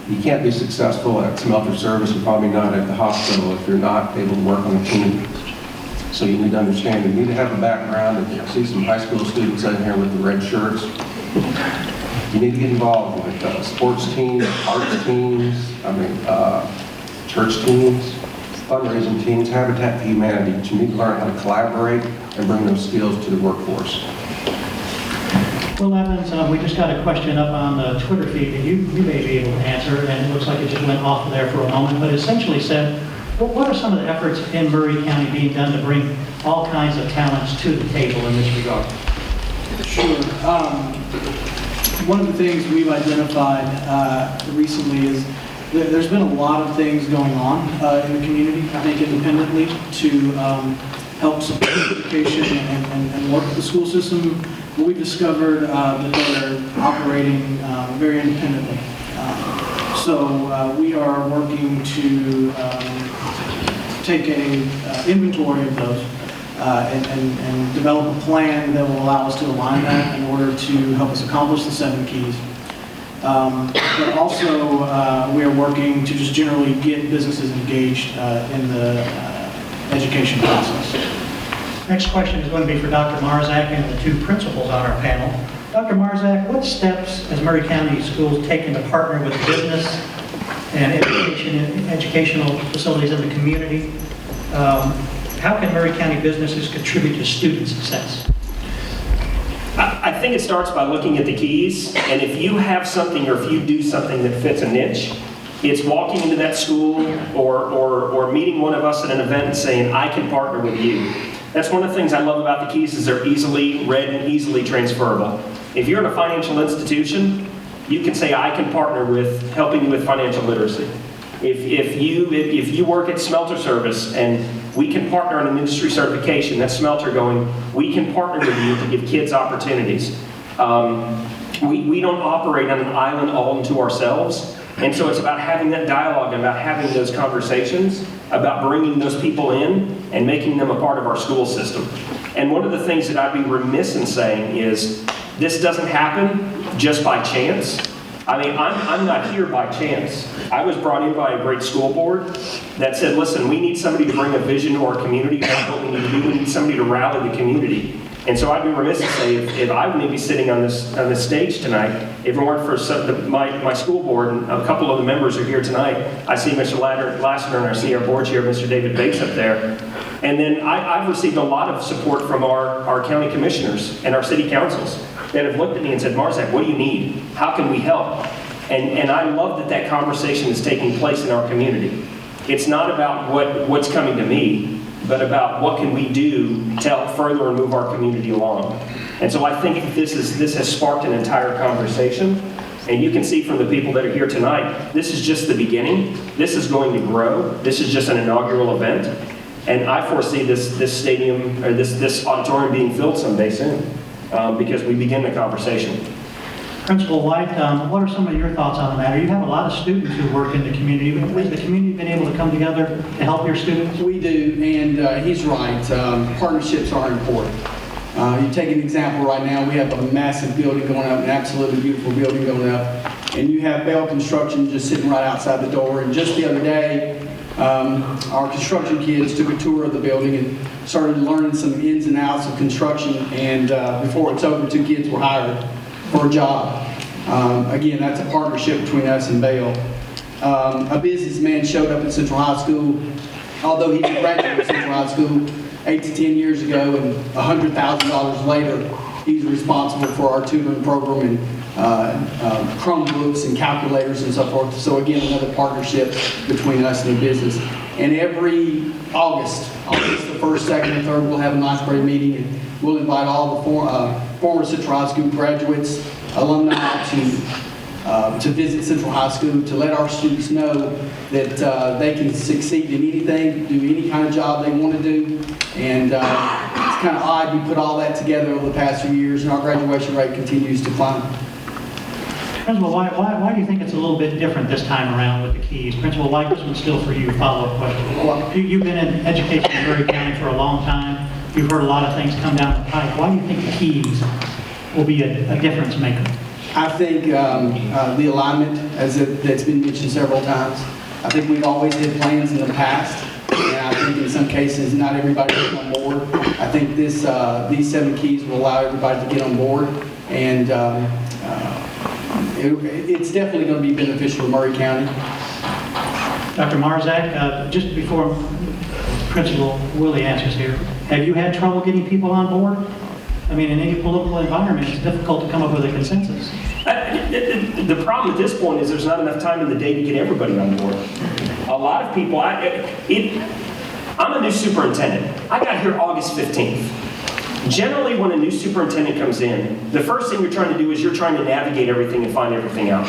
You can't be successful at Smelter Service and probably not at the hospital if you're not able to work on a team. So you need to understand, you need to have a background. If you see some high school students in here with the red shirts, you need to get involved with sports teams, arts teams, church teams, fundraising teams, Habitat for Humanity. But you need to learn how to collaborate and bring those skills to the workforce. Well, Evans, we just got a question up on the Twitter feed that you may be able to answer, and it looks like it just went off of there for a moment, but essentially said, what are some of the efforts in Maury County being done to bring all kinds of talents to the table in this regard? Sure. One of the things we've identified recently is that there's been a lot of things going on in the community, I think independently, to help support education and work with the school system. But we've discovered that they're operating very independently. So we are working to take an inventory of those and develop a plan that will allow us to align that in order to help us accomplish the 7 keys. But also, we are working to just generally get businesses engaged in the education process. Next question is going to be for Dr. Marzak and the 2 principals on our panel. Dr. Marzak, what steps has Maury County Schools taken to partner with business and educational facilities in the community? How can Maury County businesses contribute to student success? I think it starts by looking at the keys, and if you have something or if you do something that fits a niche, it's walking into that school or meeting one of us at an event and saying, I can partner with you. That's one of the things I love about the keys is they're easily read and easily transferable. If you're in a financial institution, you can say, I can partner with helping you with financial literacy. If you work at Smelter Service and we can partner on an industry certification, that's Smelter going, we can partner with you to give kids opportunities. We don't operate on an island all unto ourselves. And so it's about having that dialogue and about having those conversations, about bringing those people in and making them a part of our school system. And one of the things that I'd be remiss in saying is this doesn't happen just by chance. I mean, I'm not here by chance. I was brought in by a great school board that said, listen, we need somebody to bring a vision to our community. That's what we need to do. We need somebody to rally the community. And so I'd be remiss to say, if I wouldn't be sitting on this stage tonight, if it weren't for my school board, and a couple of the members are here tonight. I see Mr. Lassiter, and I see our board chair, Mr. David Bates, up there. And then I've received a lot of support from our county commissioners and our city councils that have looked at me and said, Marzak, what do you need? How can we help? And I love that conversation is taking place in our community. It's not about what's coming to me, but about what can we do to help further and move our community along. And so I think this has sparked an entire conversation. And you can see from the people that are here tonight, this is just the beginning. This is going to grow. This is just an inaugural event. And I foresee this stadium, or this auditorium being filled someday soon, because we begin the conversation. Principal White, what are some of your thoughts on the matter? You have a lot of students who work in the community. Has the community been able to come together to help your students? We do, and he's right. Partnerships are important. You take an example right now, we have a massive building going up, an absolutely beautiful building going up, and you have Bell Construction just sitting right outside the door. And just the other day, our construction kids took a tour of the building and started learning some ins and outs of construction, and before it's over, 2 kids were hired for a job. Again, that's a partnership between us and Bell. A businessman showed up at Central High School, although he's a graduate of Central High School 8 to 10 years ago, and $100,000 later, he's responsible for our tutoring program and Chromebooks and calculators and so forth. So again, another partnership between us and the business. And every August the 1st, 2nd, and 3rd, we'll have a ninth grade meeting, and we'll invite all the former Central High School graduates, alumni to visit Central High School, to let our students know that they can succeed in anything, do any kind of job they want to do. And it's kind of odd, we put all that together over the past few years, and our graduation rate continues to climb. Principal White, why do you think it's a little bit different this time around with the keys? Principal White, this one's still for you, follow-up question. You've been in education in Maury County for a long time. You've heard a lot of things come down the pipe. Why do you think the keys will be a difference maker? I think the alignment, that's been mentioned several times. I think we've always had plans in the past, and I think in some cases not everybody is on board. I think these 7 keys will allow everybody to get on board, and it's definitely going to be beneficial to Maury County. Dr. Marzak, just before Principal Willie answers here, have you had trouble getting people on board? I mean, in any political environment, it's difficult to come up with a consensus. The problem at this point is there's not enough time in the day to get everybody on board. A lot of people, I'm a new superintendent. I got here August 15th. Generally, when a new superintendent comes in, the first thing you're trying to do is you're trying to navigate everything and find everything out.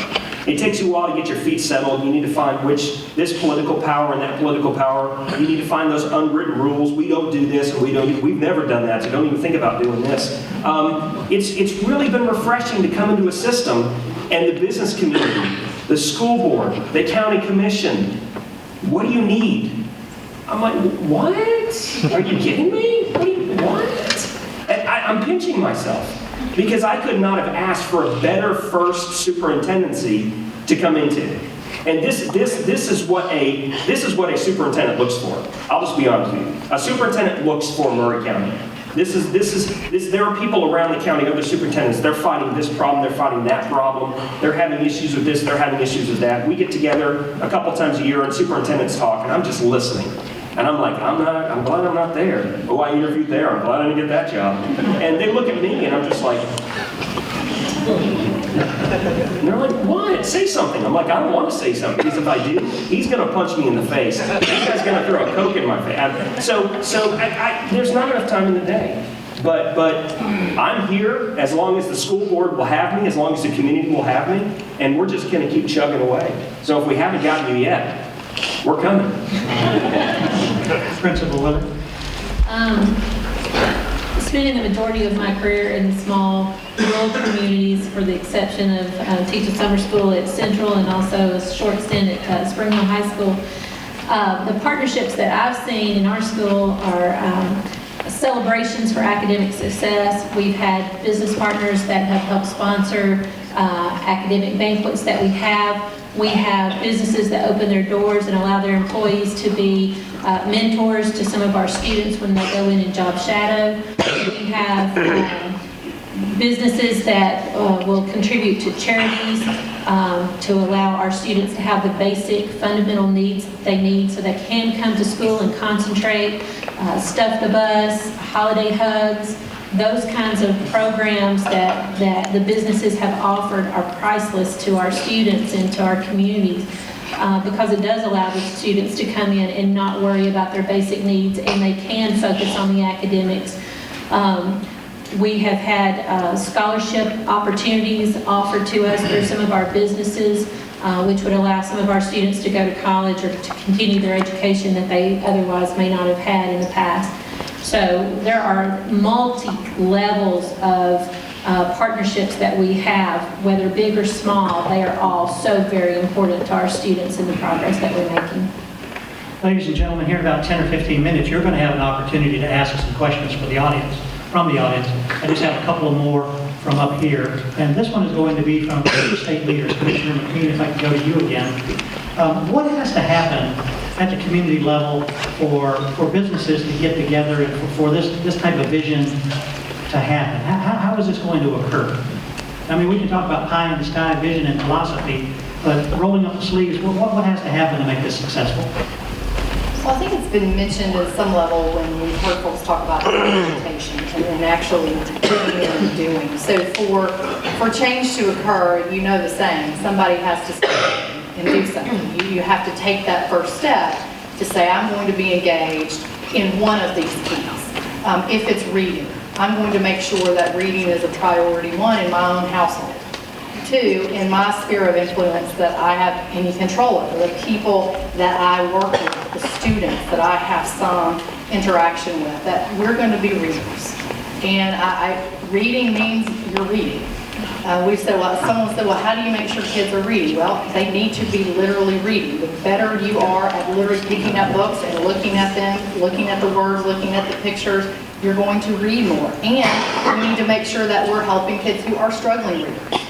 It takes you a while to get your feet settled. You need to find this political power and that political power. You need to find those unwritten rules. We don't do this, or we've never done that, so don't even think about doing this. It's really been refreshing to come into a system, and the business community, the school board, the county commission, what do you need? I'm like, what? Are you kidding me? What? And I'm pinching myself, because I could not have asked for a better first superintendency to come into. And this is what a superintendent looks for. I'll just be honest with you. A superintendent looks for Maury County. There are people around the county, other superintendents, they're fighting this problem, they're fighting that problem, they're having issues with this, they're having issues with that. We get together a couple times a year and superintendents talk, and I'm just listening. And I'm like, I'm glad I'm not there. Oh, I interviewed there, I'm glad I didn't get that job. And they look at me and I'm just like, and they're like, what? Say something. I'm like, I don't want to say something, because if I do, he's going to punch me in the face. That guy's going to throw a Coke in my face. So there's not enough time in the day. But I'm here as long as the school board will have me, as long as the community will have me, and we're just going to keep chugging away. So if we haven't gotten you yet, we're coming. Principal Willard. Spending the majority of my career in small rural communities, for the exception of teaching summer school at Central and also a short stint at Spring Hill High School. The partnerships that I've seen in our school are celebrations for academic success. We've had business partners that have helped sponsor academic banquets that we have. We have businesses that open their doors and allow their employees to be mentors to some of our students when they go in and job shadow. We have businesses that will contribute to charities to allow our students to have the basic fundamental needs that they need so they can come to school and concentrate, stuff the bus, holiday hugs. Those kinds of programs that the businesses have offered are priceless to our students and to our communities because it does allow the students to come in and not worry about their basic needs, and they can focus on the academics. We have had scholarship opportunities offered to us through some of our businesses, which would allow some of our students to go to college or to continue their education that they otherwise may not have had in the past. So there are multi-levels of partnerships that we have, whether big or small. They are all so very important to our students and the progress that we're making. Ladies and gentlemen, here in about 10 or 15 minutes, you're going to have an opportunity to ask some questions from the audience. I just have a couple more from up here. And this one is going to be from the state leaders. Commissioner McQueen, if I could go to you again. What has to happen at the community level for businesses to get together and for this type of vision to happen? How is this going to occur? I mean, we can talk about pie in the sky vision and philosophy, but rolling up the sleeves, what has to happen to make this successful? Well, I think it's been mentioned at some level when we've heard folks talk about implementation and then actually doing and doing. So for change to occur, you know the saying, somebody has to start and do something. You have to take that first step to say, I'm going to be engaged in one of these keys. If it's reading, I'm going to make sure that reading is a priority, one, in my own household. Two, in my sphere of influence that I have any control over, the people that I work with, the students that I have some interaction with, that we're going to be readers. And reading means you're reading. We said, well, someone said, well, how do you make sure kids are reading? Well, they need to be literally reading. The better you are at literally picking up books and looking at them, looking at the words, looking at the pictures, you're going to read more. And we need to make sure that we're helping kids who are struggling readers,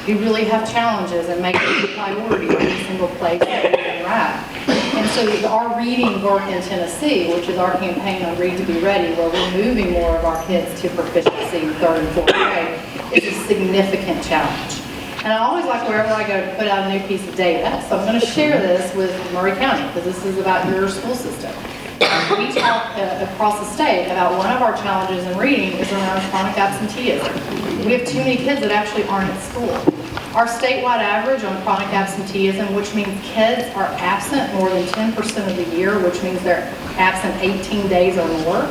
who really have challenges, and make it a priority in every single place that we interact. And so our reading work in Tennessee, which is our campaign on Read to Be Ready, where we're moving more of our kids to proficiency in 3rd and 4th grade, is a significant challenge. And I always like wherever I go to put out a new piece of data. So I'm going to share this with Maury County, because this is about your school system. We talk across the state about one of our challenges in reading is around chronic absenteeism. We have too many kids that actually aren't at school. Our statewide average on chronic absenteeism, which means kids are absent more than 10% of the year, which means they're absent 18 days or more.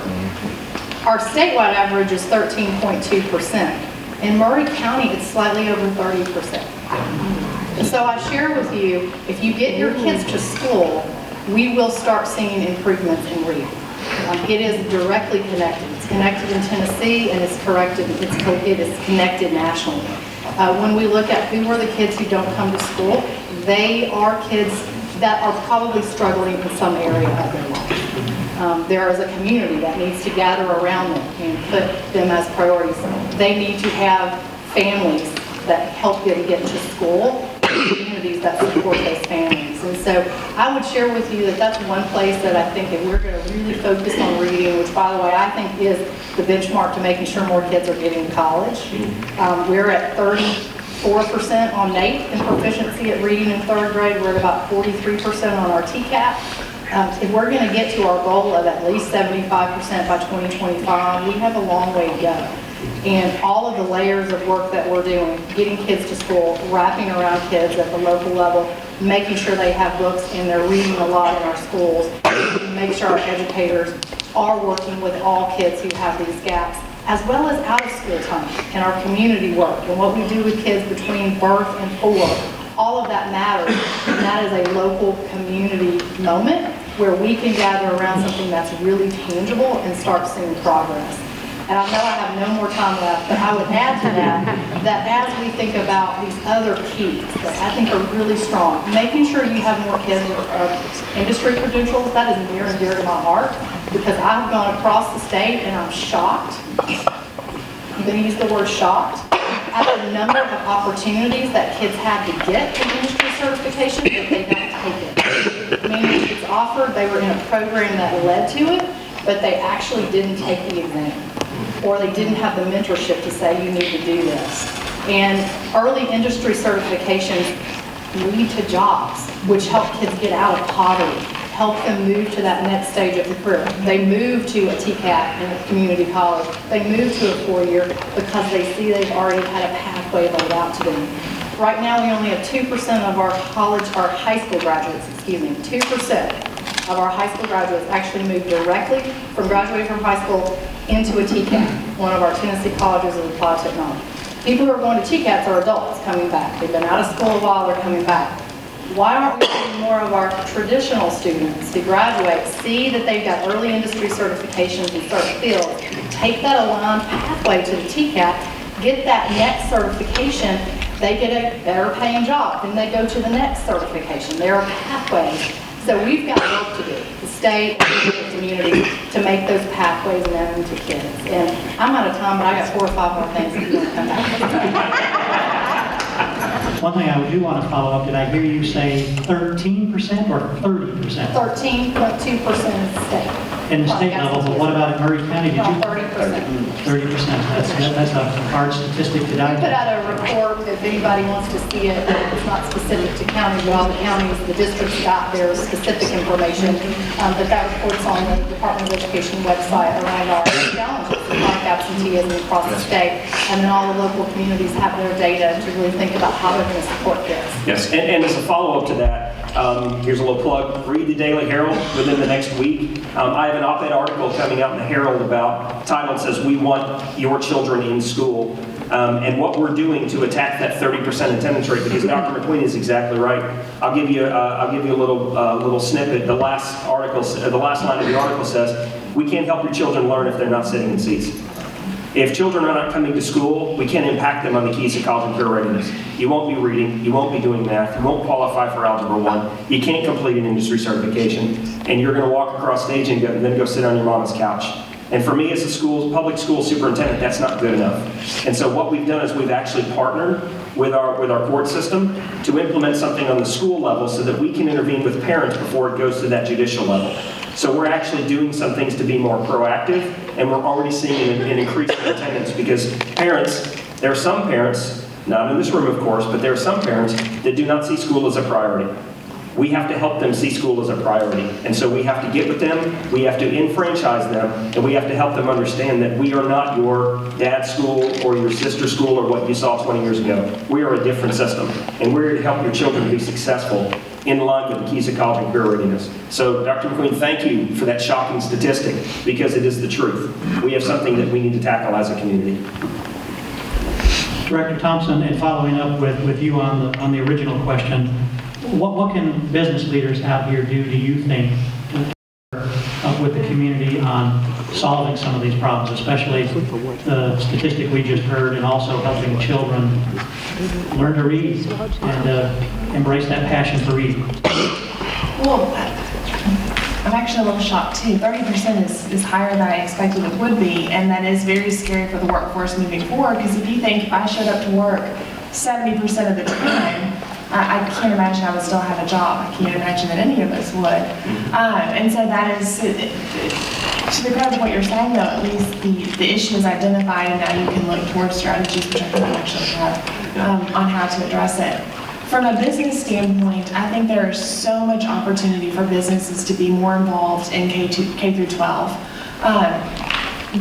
Our statewide average is 13.2%. In Maury County, it's slightly over 30%. So I share with you, if you get your kids to school, we will start seeing improvements in reading. It is directly connected. It's connected in Tennessee, and it is connected nationally. When we look at who are the kids who don't come to school, they are kids that are probably struggling in some area of their life. There is a community that needs to gather around them and put them as priorities. They need to have families that help them get to school, communities that support those families. And so I would share with you that that's one place that I think if we're going to really focus on reading, which by the way I think is the benchmark to making sure more kids are getting to college. We're at 34% on NAEP in proficiency at reading in 3rd grade. We're at about 43% on our TCAP. If we're going to get to our goal of at least 75% by 2025, we have a long way to go. And all of the layers of work that we're doing, getting kids to school, wrapping around kids at the local level, making sure they have books and they're reading a lot in our schools, make sure our educators are working with all kids who have these gaps, as well as out of school time and our community work and what we do with kids between birth and 4. All of that matters, and that is a local community moment where we can gather around something that's really tangible and start seeing progress. And I know I have no more time left, but I would add to that as we think about these other keys that I think are really strong, making sure you have more kids with industry credentials, that is near and dear to my heart, because I've gone across the state and I'm shocked. I'm going to use the word shocked at the number of opportunities that kids had to get the industry certification, but they don't take it. Meaning it's offered, they were in a program that led to it, but they actually didn't take the exam. Or they didn't have the mentorship to say, you need to do this. And early industry certifications lead to jobs, which help kids get out of poverty, help them move to that next stage of the career. They move to a TCAT in a community college. They move to a 4-year because they see they've already had a pathway laid out to them. Right now, we only have 2% of our high school graduates, 2% of our high school graduates actually move directly from graduating from high school into a TCAT, one of our Tennessee colleges of applied technology. People who are going to TCATs are adults coming back. They've been out of school a while, they're coming back. Why aren't we seeing more of our traditional students who graduate, see that they've got early industry certifications in certain fields, take that aligned pathway to the TCAT, get that next certification, they get a better paying job, then they go to the next certification. There are pathways. So we've got work to do, the state and the community, to make those pathways known to kids. And I'm out of time, but I got 4 or 5 more things if you want to come back. One thing I do want to follow up, did I hear you say 13% or 30%? 13.2% is state. In the state level, but what about in Maury County? Did you? 30%. 30%. That's a hard statistic to We put digest. out a report, if anybody wants to see it, it's not specific to county, but all the counties, the districts got their specific information. But that report's on the Department of Education website around our challenges, like absenteeism across the state. And then all the local communities have their data to really think about how they're going to support this. Yes, and as a follow-up to that, here's a little plug. Read the Daily Herald within the next week. I have an op-ed article coming out in the Herald titled says, "We want your children in school," and what we're doing to attack that 30% attendance rate, because Dr. McQueen is exactly right. I'll give you a little snippet. The last line of the article says, "We can't help your children learn if they're not sitting in seats." If children are not coming to school, we can't impact them on the keys to college and career readiness. You won't be reading, you won't be doing math, you won't qualify for Algebra 1, you can't complete an industry certification, and you're going to walk across stage and then go sit on your mama's couch. And for me as a public school superintendent, that's not good enough. And so what we've done is we've actually partnered with our court system to implement something on the school level so that we can intervene with parents before it goes to that judicial level. So we're actually doing some things to be more proactive, and we're already seeing an increase in attendance because there are some parents, not in this room of course, but there are some parents that do not see school as a priority. We have to help them see school as a priority. And so we have to get with them, we have to enfranchise them, and we have to help them understand that we are not your dad's school or your sister's school or what you saw 20 years ago. We are a different system, and we're here to help your children be successful in line with the keys to college and career readiness. So, Dr. McQueen, thank you for that shocking statistic, because it is the truth. We have something that we need to tackle as a community. Director Thompson, and following up with you on the original question, what can business leaders out here do you think, to work with the community on solving some of these problems, especially the statistic we just heard, and also helping children learn to read and embrace that passion for reading? Well, I'm actually a little shocked too. 30% is higher than I expected it would be, and that is very scary for the workforce moving forward, because if you think if I showed up to work 70% of the time, I can't imagine I would still have a job. I can't imagine that any of us would. And so that is, to the credit of what you're saying though, at least the issue is identified, and now you can look towards strategies, which I think we actually have, on how to address it. From a business standpoint, I think there is so much opportunity for businesses to be more involved in K through 12.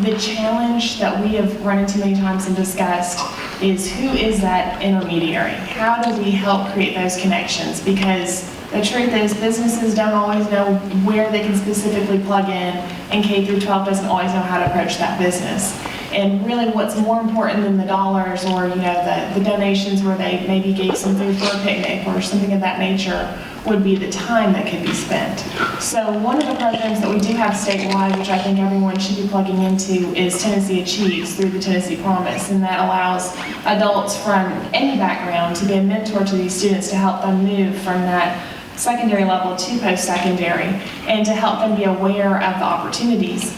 The challenge that we have run into many times and discussed is, who is that intermediary? How do we help create those connections? Because the truth is, businesses don't always know where they can specifically plug in, and K through 12 doesn't always know how to approach that business. And really what's more important than the dollars or the donations where they maybe gave some food for a picnic or something of that nature would be the time that could be spent. So one of the programs that we do have statewide, which I think everyone should be plugging into, is Tennessee Achieves through the Tennessee Promise, and that allows adults from any background to be a mentor to these students to help them move from that secondary level to post-secondary and to help them be aware of the opportunities.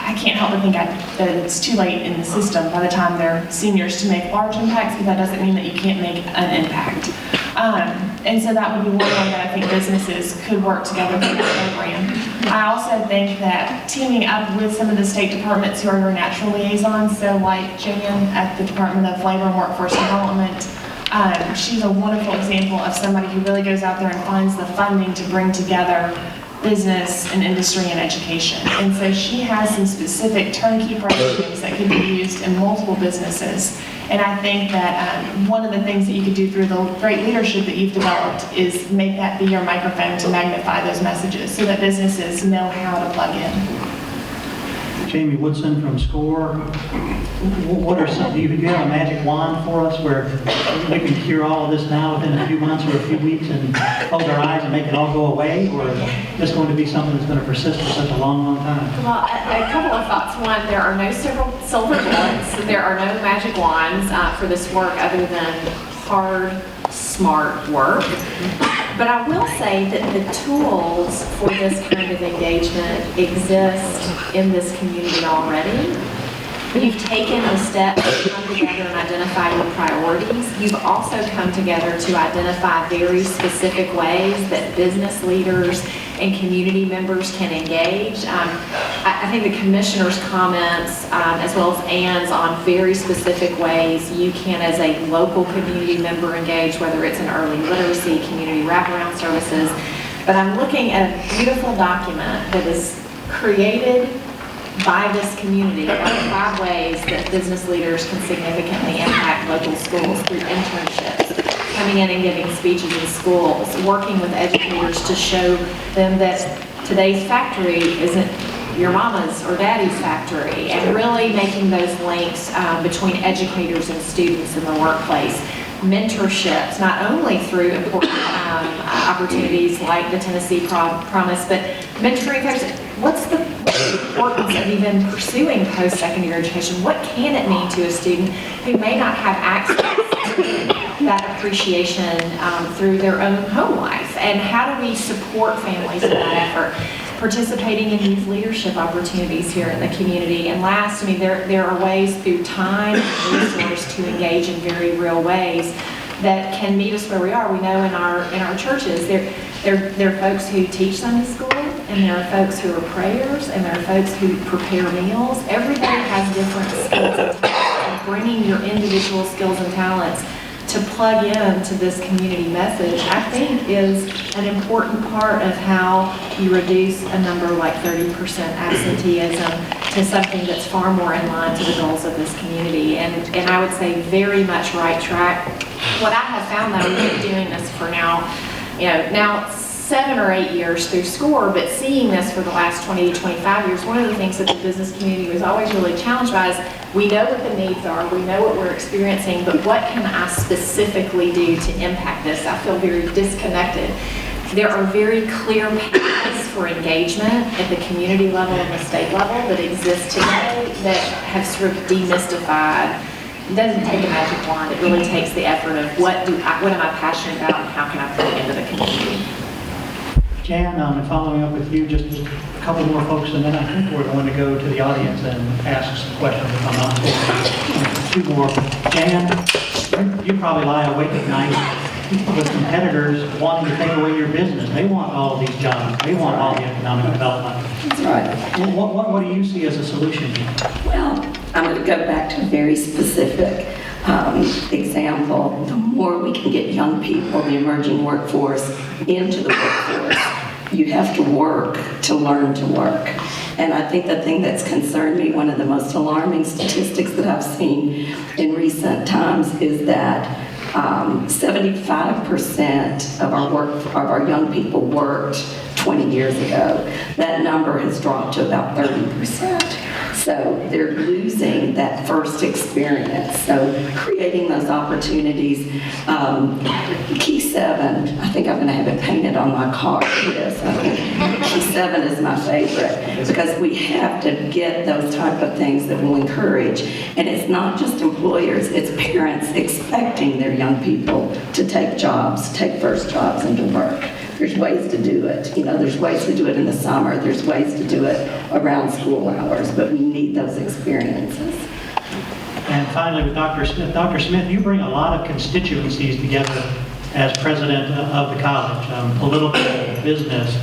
I can't help but think that it's too late in the system by the time they're seniors to make large impacts, but that doesn't mean that you can't make an impact. And so that would be one way that I think businesses could work together for that program. I also think that teaming up with some of the state departments who are your natural liaisons, so like Jan at the Department of Labor and Workforce Development, she's a wonderful example of somebody who really goes out there and finds the funding to bring together business and industry and education. And so she has some specific turnkey programs that can be used in multiple businesses. And I think that one of the things that you could do through the great leadership that you've developed is make that be your microphone to magnify those messages so that businesses know how to plug in. Jamie Woodson from SCORE. What are some, do you have a magic wand for us where we can cure all of this now within a few months or a few weeks and close our eyes and make it all go away? Or is this going to be something that's going to persist for such a long, long time? Well, a couple of thoughts. One, there are no silver bullets. There are no magic wands for this work other than hard, smart work. But I will say that the tools for this kind of engagement exist in this community already. You've taken a step to come together and identify your priorities. You've also come together to identify very specific ways that business leaders and community members can engage. I think the commissioner's comments, as well as Ann's, on very specific ways you can, as a local community member, engage, whether it's in early literacy, community wraparound services. But I'm looking at a beautiful document that is created by this community on 5 ways that business leaders can significantly impact local schools through internships, coming in and giving speeches in schools, working with educators to show them that today's factory isn't your mama's or daddy's factory, and really making those links between educators and students in the workplace. Mentorships, not only through important opportunities like the Tennessee Promise, but mentoring folks. What's the importance of even pursuing post-secondary education? What can it mean to a student who may not have access to that appreciation through their own home life? And how do we support families in that effort? Participating in youth leadership opportunities here in the community. And last, I mean, there are ways through time and resource to engage in very real ways that can meet us where we are. We know in our churches, there are folks who teach Sunday school, and there are folks who are prayers, and there are folks who prepare meals. Everybody has different skills and talents, and bringing your individual skills and talents to plug into this community message, I think, is an important part of how you reduce a number like 30% absenteeism to something that's far more in line to the goals of this community. And I would say very much right track. What I have found, though, we've been doing this for now 7 or 8 years through SCORE, but seeing this for the last 20 to 25 years, one of the things that the business community was always really challenged by is we know what the needs are, we know what we're experiencing, but what can I specifically do to impact this? I feel very disconnected. There are very clear paths for engagement at the community level and the state level that exist today that have sort of demystified. It doesn't take a magic wand. It really takes the effort of what am I passionate about and how can I put it into the community. Jan, following up with you, just a couple more folks, and then I think we're going to go to the audience and ask some questions if I'm not mistaken. 2 more. Jan, you probably lie awake at night with competitors wanting to take away your business. They want all of these jobs. They want all the economic development. That's right. What do you see as a solution here? Well, I'm going to go back to a very specific example. The more we can get young people, the emerging workforce, into the workforce, you have to work to learn to work. And I think the thing that's concerned me, one of the most alarming statistics that I've seen in recent times, is that 75% of our young people worked 20 years ago. That number has dropped to about 30%. So they're losing that first experience. So creating those opportunities. Key 7, I think I'm going to have it painted on my car. Yes, I think Key 7 is my favorite because we have to get those type of things that will encourage. And it's not just employers, it's parents expecting their young people to take jobs, take first jobs and to work. there's ways to do it. You know, there's ways to do it in the summer, there's ways to do it around school hours, but we need those experiences. And finally, with Dr. Smith. Dr. Smith, you bring a lot of constituencies together as president of the college, political, business,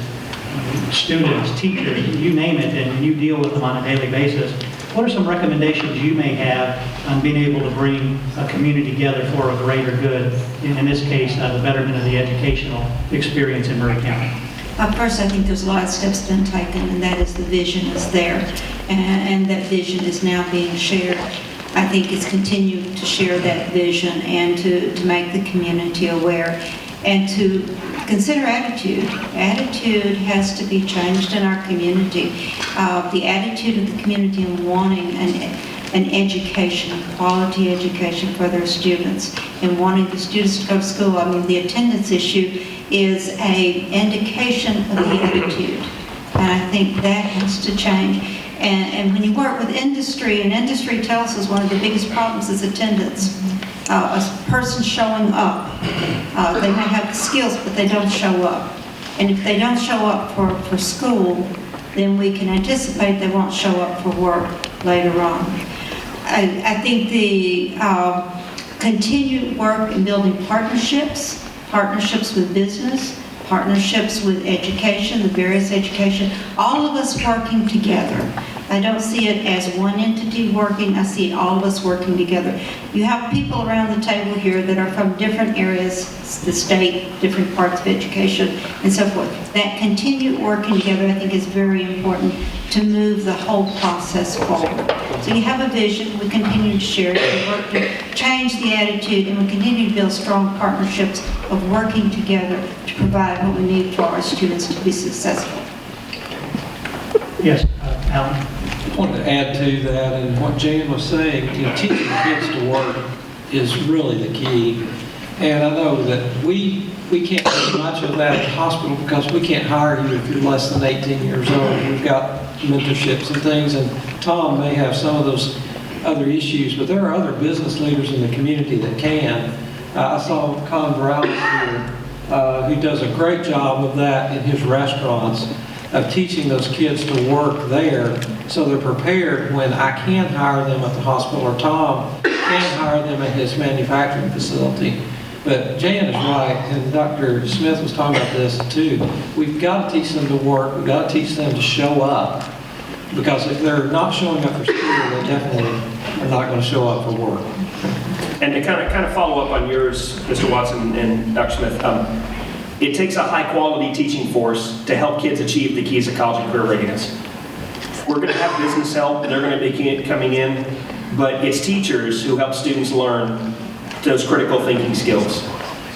students, teachers, you name it, and you deal with them on a daily basis. What are some recommendations you may have on being able to bring a community together for a greater good, in this case, the betterment of the educational experience in Maury County? First, I think there's a lot of steps been taken, and that is the vision is there, and that vision is now being shared. I think it's continued to share that vision and to make the community aware and to consider attitude. Attitude has to be changed in our community. The attitude of the community in wanting an education, quality education for their students, and wanting the students to go to school. I mean, the attendance issue is an indication of the attitude, and I think that has to change. And when you work with industry, and industry tells us one of the biggest problems is attendance. A person showing up, they might have the skills, but they don't show up. And if they don't show up for school, then we can anticipate they won't show up for work later on. I think the continued work in building partnerships with business, partnerships with education, the various education, all of us working together. I don't see it as one entity working, I see all of us working together. You have people around the table here that are from different areas, the state, different parts of education, and so forth. That continued working together, I think, is very important to move the whole process forward. So you have a vision, we continue to share it, we work to change the attitude, and we continue to build strong partnerships of working together to provide what we need for our students to be successful. Yes, Alan? I wanted to add to that, and what Jan was saying, teaching kids to work is really the key. And I know that we can't do much of that at the hospital because we can't hire you if you're less than 18 years old. We've got mentorships and things, and Tom may have some of those other issues, but there are other business leaders in the community that can. I saw Colin Morales here, who does a great job of that in his restaurants, of teaching those kids to work there so they're prepared when I can hire them at the hospital, or Tom can hire them at his manufacturing facility. But Jan is right, and Dr. Smith was talking about this too. We've got to teach them to work. We've got to teach them to show up, because if they're not showing up for school, they definitely are not going to show up for work. And to kind of follow up on yours, Mr. Watson and Dr. Smith, it takes a high-quality teaching force to help kids achieve the keys of college and career readiness. We're going to have business help, and they're going to be coming in, but it's teachers who help students learn those critical thinking skills.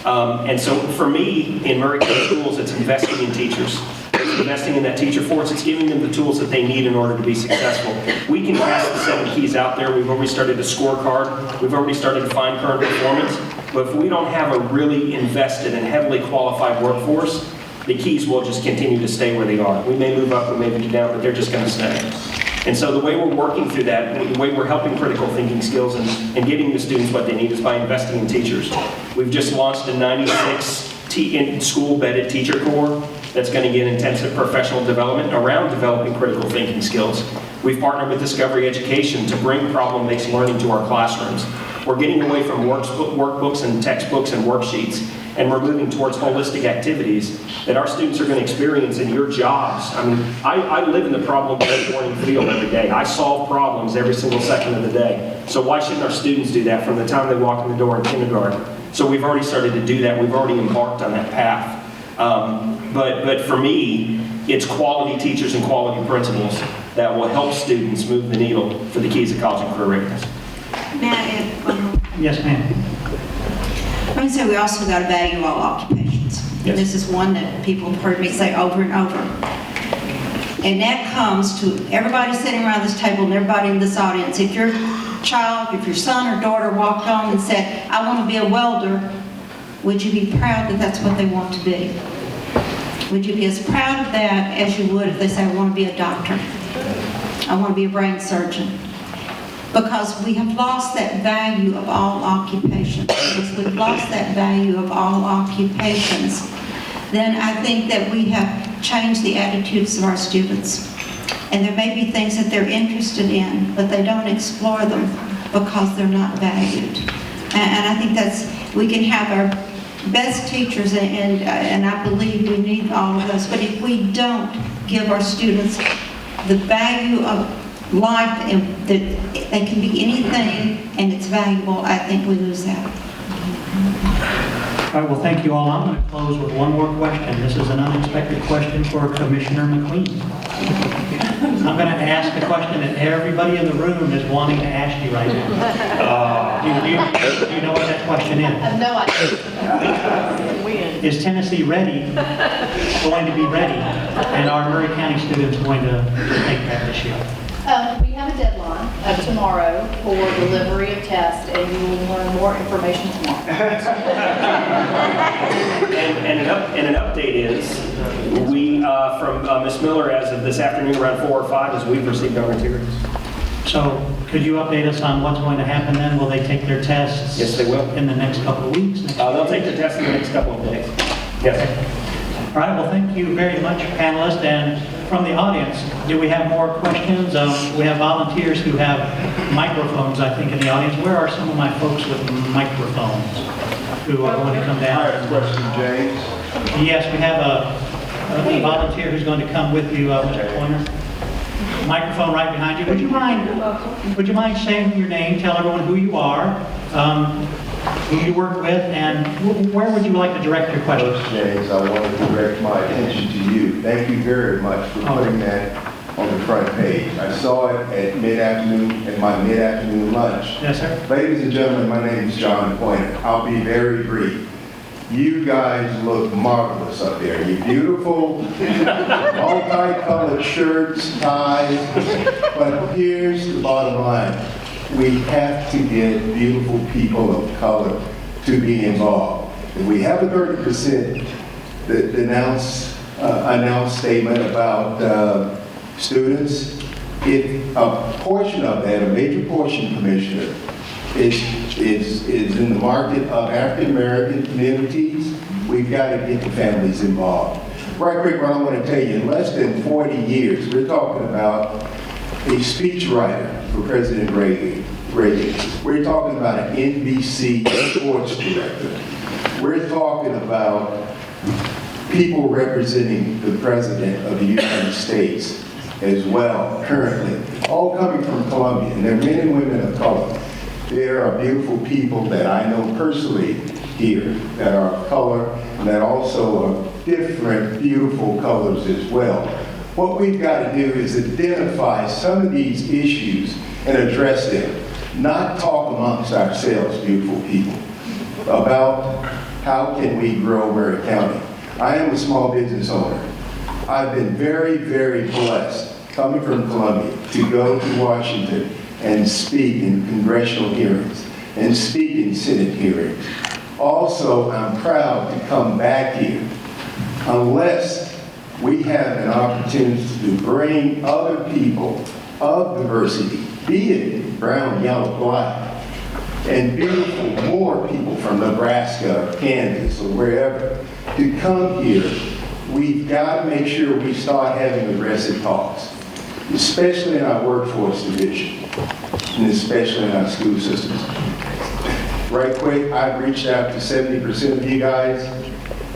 And so for me, in Maury County Schools, it's investing in teachers. It's investing in that teacher force. It's giving them the tools that they need in order to be successful. We can pass the 7 keys out there. We've already started a scorecard. We've already started to find current performance. But if we don't have a really invested and heavily qualified workforce, the keys will just continue to stay where they are. We may move up, we may move down, but they're just going to stay. And so the way we're working through that, the way we're helping critical thinking skills and getting the students what they need is by investing in teachers. We've just launched a 96 school-bedded teacher corps that's going to get intensive professional development around developing critical thinking skills. We've partnered with Discovery Education to bring problem-based learning to our classrooms. We're getting away from workbooks and textbooks and worksheets, and we're moving towards holistic activities that our students are going to experience in your jobs. I mean, I live in the problem-oriented field every day. I solve problems every single second of the day. So why shouldn't our students do that from the time they walk in the door in kindergarten? So we've already started to do that. We've already embarked on that path. But for me, it's quality teachers and quality principals that will help students move the needle for the keys of college and career readiness. May I add one more? Yes, ma'am. Let me say we also got to value all occupations. Yes. This is one that people have heard me say over and over. And that comes to everybody sitting around this table and everybody in this audience. If your child, if your son or daughter walked home and said, I want to be a welder, would you be proud that that's what they want to be? Would you be as proud of that as you would if they say, I want to be a doctor? I want to be a brain surgeon? Because we have lost that value of all occupations. Because we've lost that value of all occupations, then I think that we have changed the attitudes of our students. And there may be things that they're interested in, but they don't explore them because they're not valued. And I think we can have our best teachers, and I believe we need all of those, but if we don't give our students the value of life, and that they can be anything and it's valuable, I think we lose that. All right, well, thank you all. I'm going to close with one more question. This is an unexpected question for Commissioner McQueen. I'm going to ask the question that everybody in the room is wanting to ask you right now. Do you know what that question is? I have no idea. Is Tennessee going to be ready? And are Maury County students going to take that this year? We have a deadline of tomorrow for delivery of tests, and you will learn more information tomorrow. And an update is, we, from Ms. Miller, as of this afternoon around 4 or 5, is we've received our materials. So could you update us on what's going to happen then? Will they take their tests? Yes, they will. In the next couple of weeks? They'll take the test in the next couple of days. Yes. All right, well, thank you very much, panelists. And from the audience, do we have more questions? We have volunteers who have microphones, I think, in the audience. Where are some of my folks with microphones who are going to come down? I have a question, James. Yes, we have a volunteer who's going to come with you, Mr. Pointer. Microphone right behind you. Would you mind saying your name, tell everyone who you are, who you work with, and where would you like to direct your question? First, James, I want to direct my attention to you. Thank you very much for putting that on the front page. I saw it at my mid-afternoon lunch. Yes, sir. Ladies and gentlemen, my name is John Pointer. I'll be very brief. You guys look marvelous up there. You're beautiful, multicolored shirts, ties, but here's the bottom line. We have to get beautiful people of color to be involved. If we have a 30% announced statement about students, if a portion of that, a major portion, Commissioner, is in the market of African American communities, we've got to get the families involved. Right quick, what I want to tell you, in less than 40 years, we're talking about a speechwriter for President Reagan. We're talking about an NBC sports director. We're talking about people representing the President of the United States as well, currently, all coming from Columbia, and they're men and women of color. There are beautiful people that I know personally here that are of color and that also are different beautiful colors as well. What we've got to do is identify some of these issues and address them. Not talk amongst ourselves, beautiful people, about how can we grow Maury County. I am a small business owner. I've been very, very blessed coming from Columbia to go to Washington and speak in congressional hearings and speak in Senate hearings. Also, I'm proud to come back here unless we have an opportunity to bring other people of diversity, be it brown, yellow, black, and beautiful, more people from Nebraska or Kansas or wherever to come here. We've got to make sure we start having aggressive talks, especially in our workforce division, and especially in our school systems. Right quick, I've reached out to 70% of you guys,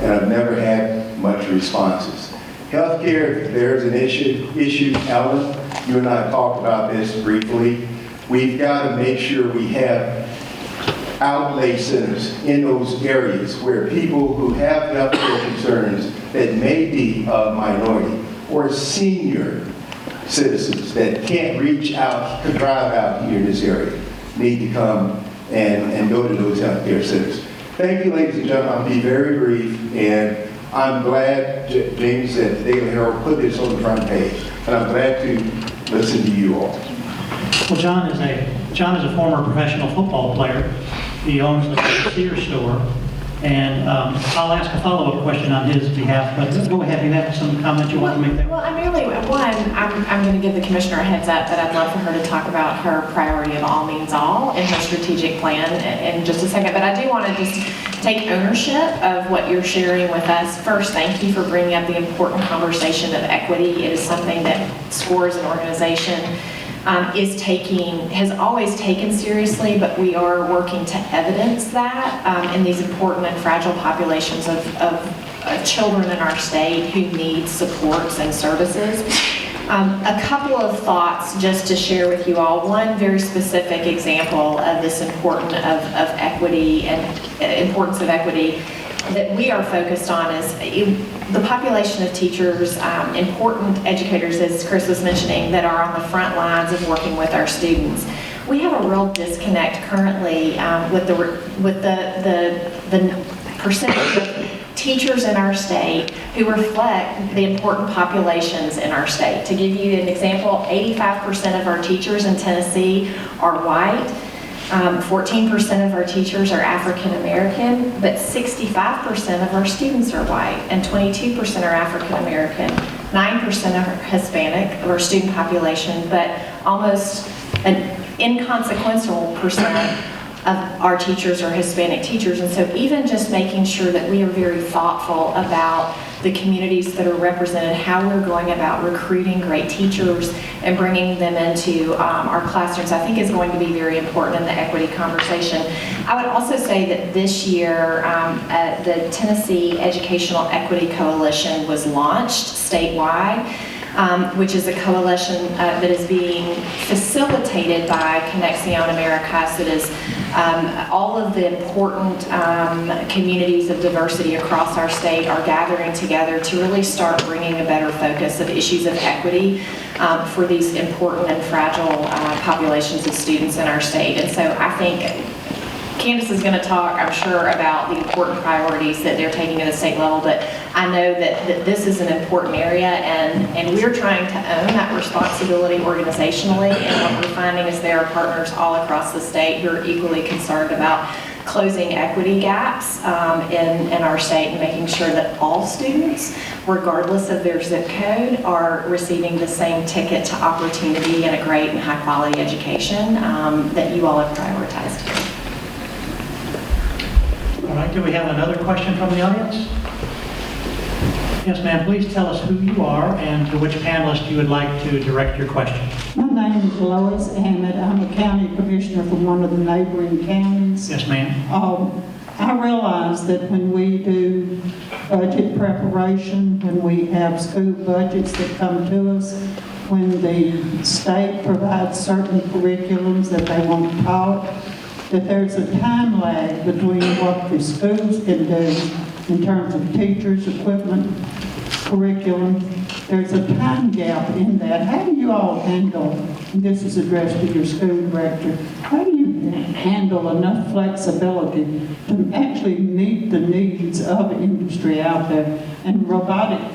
and I've never had much responses. Healthcare, if there's an issue, Ellen, you and I talked about this briefly. We've got to make sure we have outlay centers in those areas where people who have healthcare concerns that may be a minority or senior citizens that can't reach out to drive out here in this area need to come and go to those healthcare centers. Thank you, ladies and gentlemen. I'll be very brief, and I'm glad, James, that the Daily Herald put this on the front page, and I'm glad to listen to you all. Well, John is a former professional football player. He owns the Sears store. And I'll ask a follow-up question on his behalf, but go ahead, you have some comments you want to make there? Well, I'm going to give the commissioner a heads up that I'd love for her to talk about her priority of all means all in her strategic plan in just a second. But I do want to just take ownership of what you're sharing with us. First, thank you for bringing up the important conversation of equity. It is something that SCORE as an organization has always taken seriously, but we are working to evidence that in these important and fragile populations of children in our state who need supports and services. A couple of thoughts just to share with you all. One very specific example of this importance of equity and importance of equity that we are focused on is the population of teachers, important educators, as Chris was mentioning, that are on the front lines of working with our students. We have a real disconnect currently with the percentage of teachers in our state who reflect the important populations in our state. To give you an example, 85% of our teachers in Tennessee are white. 14% of our teachers are African American, but 65% of our students are white, and 22% are African American, 9% are Hispanic of our student population, but almost an inconsequential percent of our teachers are Hispanic teachers. And so even just making sure that we are very thoughtful about the communities that are represented, how we're going about recruiting great teachers and bringing them into our classrooms, I think is going to be very important in the equity conversation. I would also say that this year, the Tennessee Educational Equity Coalition was launched statewide, which is a coalition that is being facilitated by Conexión Americas. That is all of the important communities of diversity across our state are gathering together to really start bringing a better focus of issues of equity for these important and fragile populations of students in our state. And so I think Candice is going to talk, I'm sure, about the important priorities that they're taking at the state level, but I know that this is an important area, and we're trying to own that responsibility organizationally, and what we're finding is there are partners all across the state who are equally concerned about closing equity gaps in our state and making sure that all students, regardless of their zip code, are receiving the same ticket to opportunity and a great and high-quality education that you all have prioritized here. All right, do we have another question from the audience? Yes, ma'am, please tell us who you are and to which panelist you would like to direct your question. My name is Lois Hammett. I'm a county commissioner from one of the neighboring counties. Yes, ma'am. I realize that when we do budget preparation, when we have school budgets that come to us, when the state provides certain curriculums that they want taught, that there's a time lag between what the schools can do in terms of teachers, equipment, curriculum. There's a time gap in that. How do you all handle, and this is addressed to your school director, how do you handle enough flexibility to actually meet the needs of industry out there? And robotic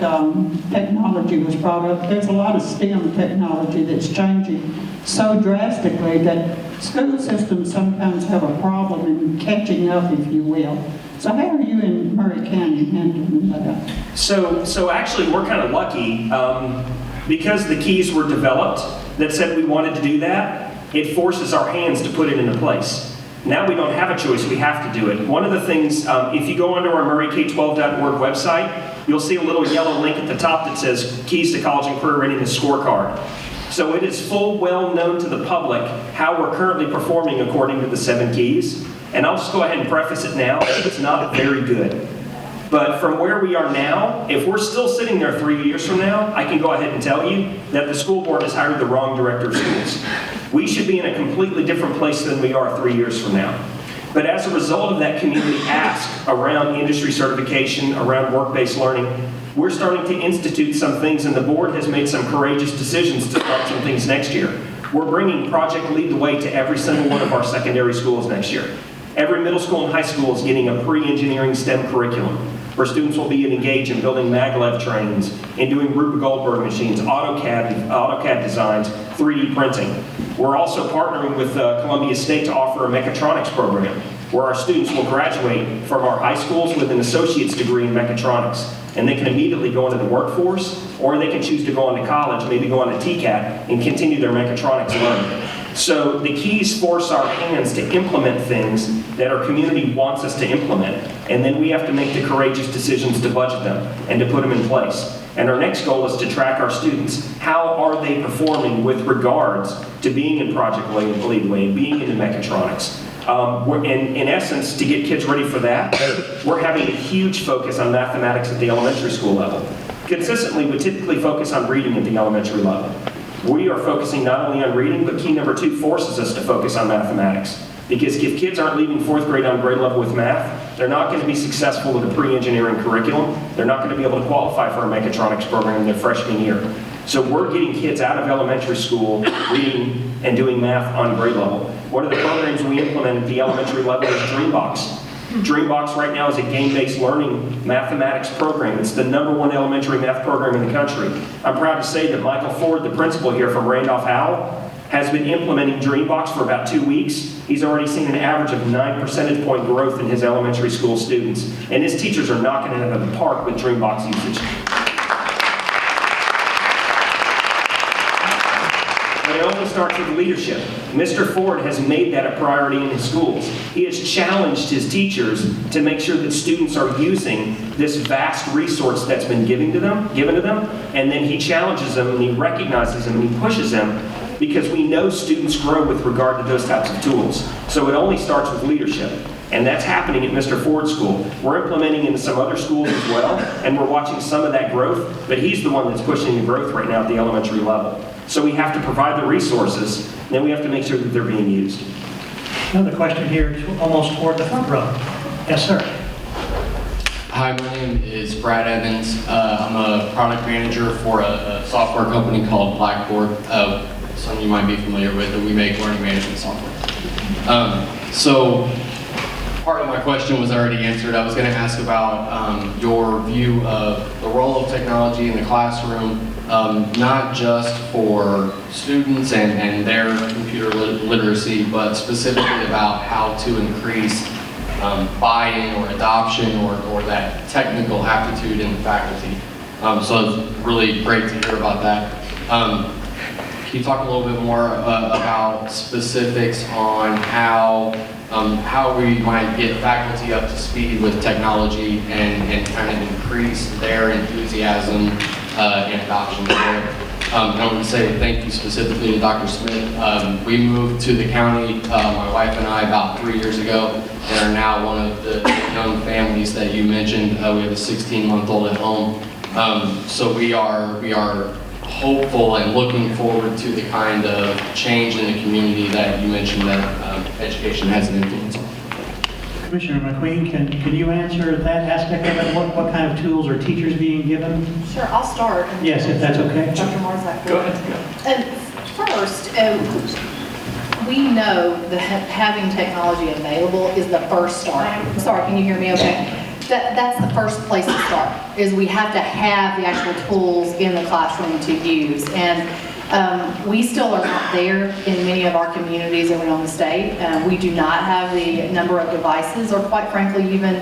technology was brought up. There's a lot of STEM technology that's changing so drastically that school systems sometimes have a problem in catching up, if you will. So how are you in Maury County handling that? So actually, we're kind of lucky because the keys were developed that said we wanted to do that. It forces our hands to put it into place. Now we don't have a choice, we have to do it. One of the things, if you go onto our mauryk12.org website, you'll see a little yellow link at the top that says Keys to College and Career Readiness Scorecard. So it is full well known to the public how we're currently performing according to the 7 keys. And I'll just go ahead and preface it now, it's not very good. But from where we are now, if we're still sitting there 3 years from now, I can go ahead and tell you that the school board has hired the wrong director of schools. We should be in a completely different place than we are 3 years from now. But as a result of that community ask around industry certification, around work-based learning, we're starting to institute some things, and the board has made some courageous decisions to start some things next year. We're bringing Project Lead the Way to every single one of our secondary schools next year. Every middle school and high school is getting a pre-engineering STEM curriculum, where students will be engaged in building maglev trains, in doing Rube Goldberg machines, AutoCAD designs, 3D printing. We're also partnering with Columbia State to offer a mechatronics program. where our students will graduate from our high schools with an associate's degree in mechatronics. And they can immediately go into the workforce, or they can choose to go on to college, maybe go on to TCAT, and continue their mechatronics learning. So the keys force our hands to implement things that our community wants us to implement. And then we have to make the courageous decisions to budget them and to put them in place. And our next goal is to track our students. How are they performing with regards to being in Project Leadway and being in mechatronics? In essence, to get kids ready for that, we're having a huge focus on mathematics at the elementary school level. Consistently, we typically focus on reading at the elementary level. We are focusing not only on reading, but key number 2 forces us to focus on mathematics. Because if kids aren't leaving 4th grade on grade level with math, they're not going to be successful with a pre-engineering curriculum. They're not going to be able to qualify for a mechatronics program in their freshman year. So we're getting kids out of elementary school reading and doing math on grade level. One of the programs we implement at the elementary level is Dreambox. Dreambox right now is a game-based learning mathematics program. It's the #1 elementary math program in the country. I'm proud to say that Michael Ford, the principal here from Randolph Howell, has been implementing Dreambox for about 2 weeks. He's already seen an average of 9 percentage point growth in his elementary school students. And his teachers are knocking it out of the park with Dreambox usage. But it only starts with leadership. Mr. Ford has made that a priority in his schools. He has challenged his teachers to make sure that students are using this vast resource that's been given to them, and then he challenges them and he recognizes them and he pushes them, because we know students grow with regard to those types of tools. So it only starts with leadership. And that's happening at Mr. Ford's school. We're implementing in some other schools as well, and we're watching some of that growth, but he's the one that's pushing the growth right now at the elementary level. So we have to provide the resources, and then we have to make sure that they're being used. Another question here, almost toward the front row. Yes, sir. Hi, my name is Brad Evans. I'm a product manager for a software company called Blackboard. Some of you might be familiar with it. We make learning management software. So part of my question was already answered. I was going to ask about your view of the role of technology in the classroom, not just for students and their computer literacy, but specifically about how to increase buy-in or adoption or that technical aptitude in the faculty. So it's really great to hear about that. Can you talk a little bit more about specifics on how we might get faculty up to speed with technology and kind of increase their enthusiasm and adoption there? I want to say thank you specifically to Dr. Smith. We moved to the county, my wife and I, about 3 years ago, and are now one of the young families that you mentioned. We have a 16-month-old at home. So we are hopeful and looking forward to the kind of change in the community that you mentioned that education has an influence on. Commissioner McQueen, can you answer that aspect of it? What kind of tools are teachers being given? Sure, I'll start. Yes, if that's okay. Dr. Marzak. Go ahead. And first, we know that having technology available is the first start. Sorry, can you hear me okay? That's the first place to start, is we have to have the actual tools in the classroom to use. And we still are not there in many of our communities around the state. We do not have the number of devices, or quite frankly, even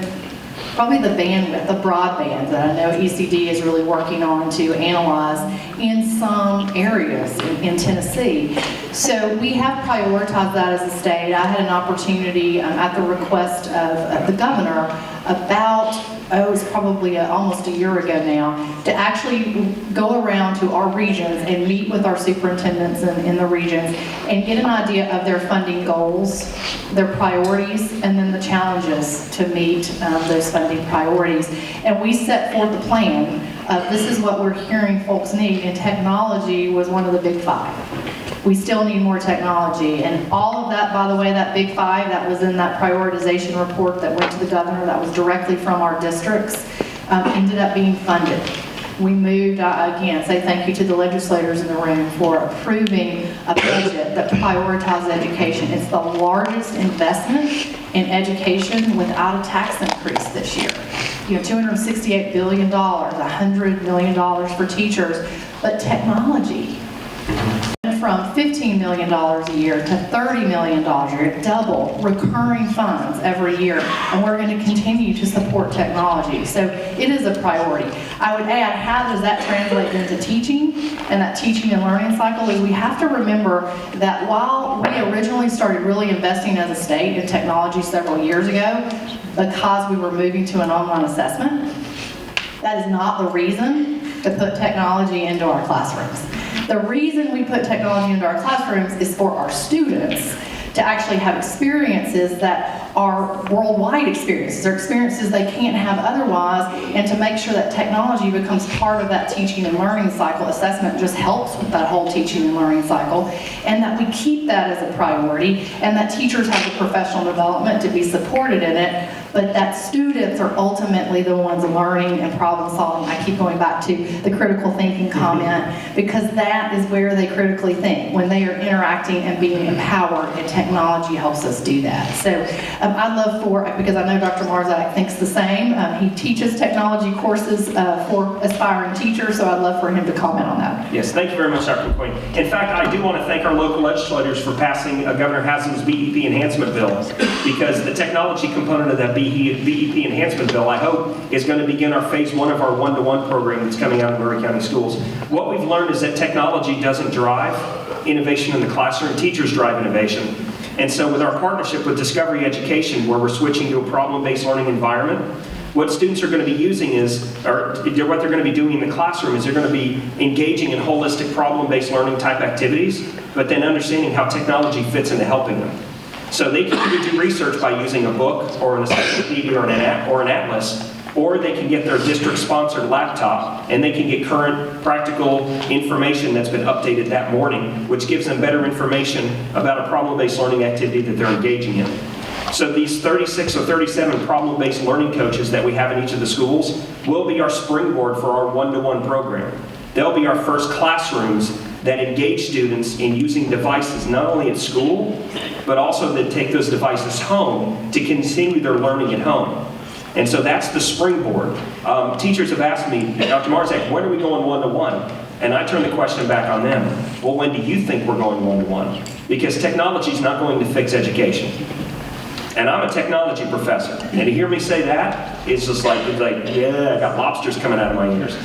probably the bandwidth, the broadband that I know ECD is really working on to analyze in some areas in Tennessee. So we have prioritized that as a state. I had an opportunity at the request of the governor about, it's probably almost a year ago now, to actually go around to our regions and meet with our superintendents in the regions and get an idea of their funding goals, their priorities, and then the challenges to meet those funding priorities. And we set forth a plan. This is what we're hearing folks need, and technology was one of the big 5. We still need more technology, and all of that, by the way, that big 5 that was in that prioritization report that went to the governor, that was directly from our districts, ended up being funded. We moved, again, say thank you to the legislators in the room for approving a budget that prioritizes education. It's the largest investment in education without a tax increase this year. You know, $268 billion, $100 million for teachers, but technology. from $15 million a year to $30 million a year, double recurring funds every year, and we're going to continue to support technology. So it is a priority. I would add, how does that translate into teaching and that teaching and learning cycle is we have to remember that while we originally started really investing as a state in technology several years ago because we were moving to an online assessment, that is not the reason to put technology into our classrooms. The reason we put technology into our classrooms is for our students to actually have experiences that are worldwide experiences, or experiences they can't have otherwise, and to make sure that technology becomes part of that teaching and learning cycle. Assessment just helps with that whole teaching and learning cycle, and that we keep that as a priority, and that teachers have the professional development to be supported in it, but that students are ultimately the ones learning and problem solving. I keep going back to the critical thinking comment, because that is where they critically think, when they are interacting and being empowered, and technology helps us do that. So I'd love for, because I know Dr. Marzak thinks the same, he teaches technology courses for aspiring teachers, so I'd love for him to comment on that. Yes, thank you very much, Dr. McQueen. In fact, I do want to thank our local legislators for passing Governor Haslam's BEP enhancement bill, because the technology component of that BEP enhancement bill, I hope, is going to begin our phase 1 of our one-to-one program that's coming out in Maury County Schools. What we've learned is that technology doesn't drive innovation in the classroom, teachers drive innovation. And so with our partnership with Discovery Education, where we're switching to a problem-based learning environment, what students are going to be using is, or what they're going to be doing in the classroom is they're going to be engaging in holistic problem-based learning type activities, but then understanding how technology fits into helping them. So they can either do research by using a book or an encyclopedia or an atlas, or they can get their district-sponsored laptop and they can get current practical information that's been updated that morning, which gives them better information about a problem-based learning activity that they're engaging in. So these 36 or 37 problem-based learning coaches that we have in each of the schools will be our springboard for our one-to-one program. They'll be our first classrooms that engage students in using devices not only at school, but also that take those devices home to continue their learning at home. And so that's the springboard. Teachers have asked me, Dr. Marzak, when are we going one-to-one? And I turn the question back on them. Well, when do you think we're going one-to-one? Because technology is not going to fix education. And I'm a technology professor. And to hear me say that, it's just like, yeah, I got lobsters coming out of my ears.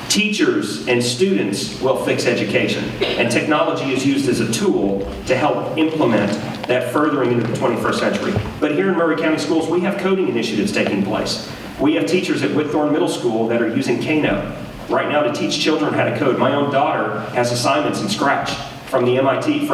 Teachers and students will fix education, and technology is used as a tool to help implement that furthering into the 21st century. But here in Maury County Schools, we have coding initiatives taking place. We have teachers at Whitthorne Middle School that are using Kano right now to teach children how to code. My own daughter has assignments in Scratch from MIT,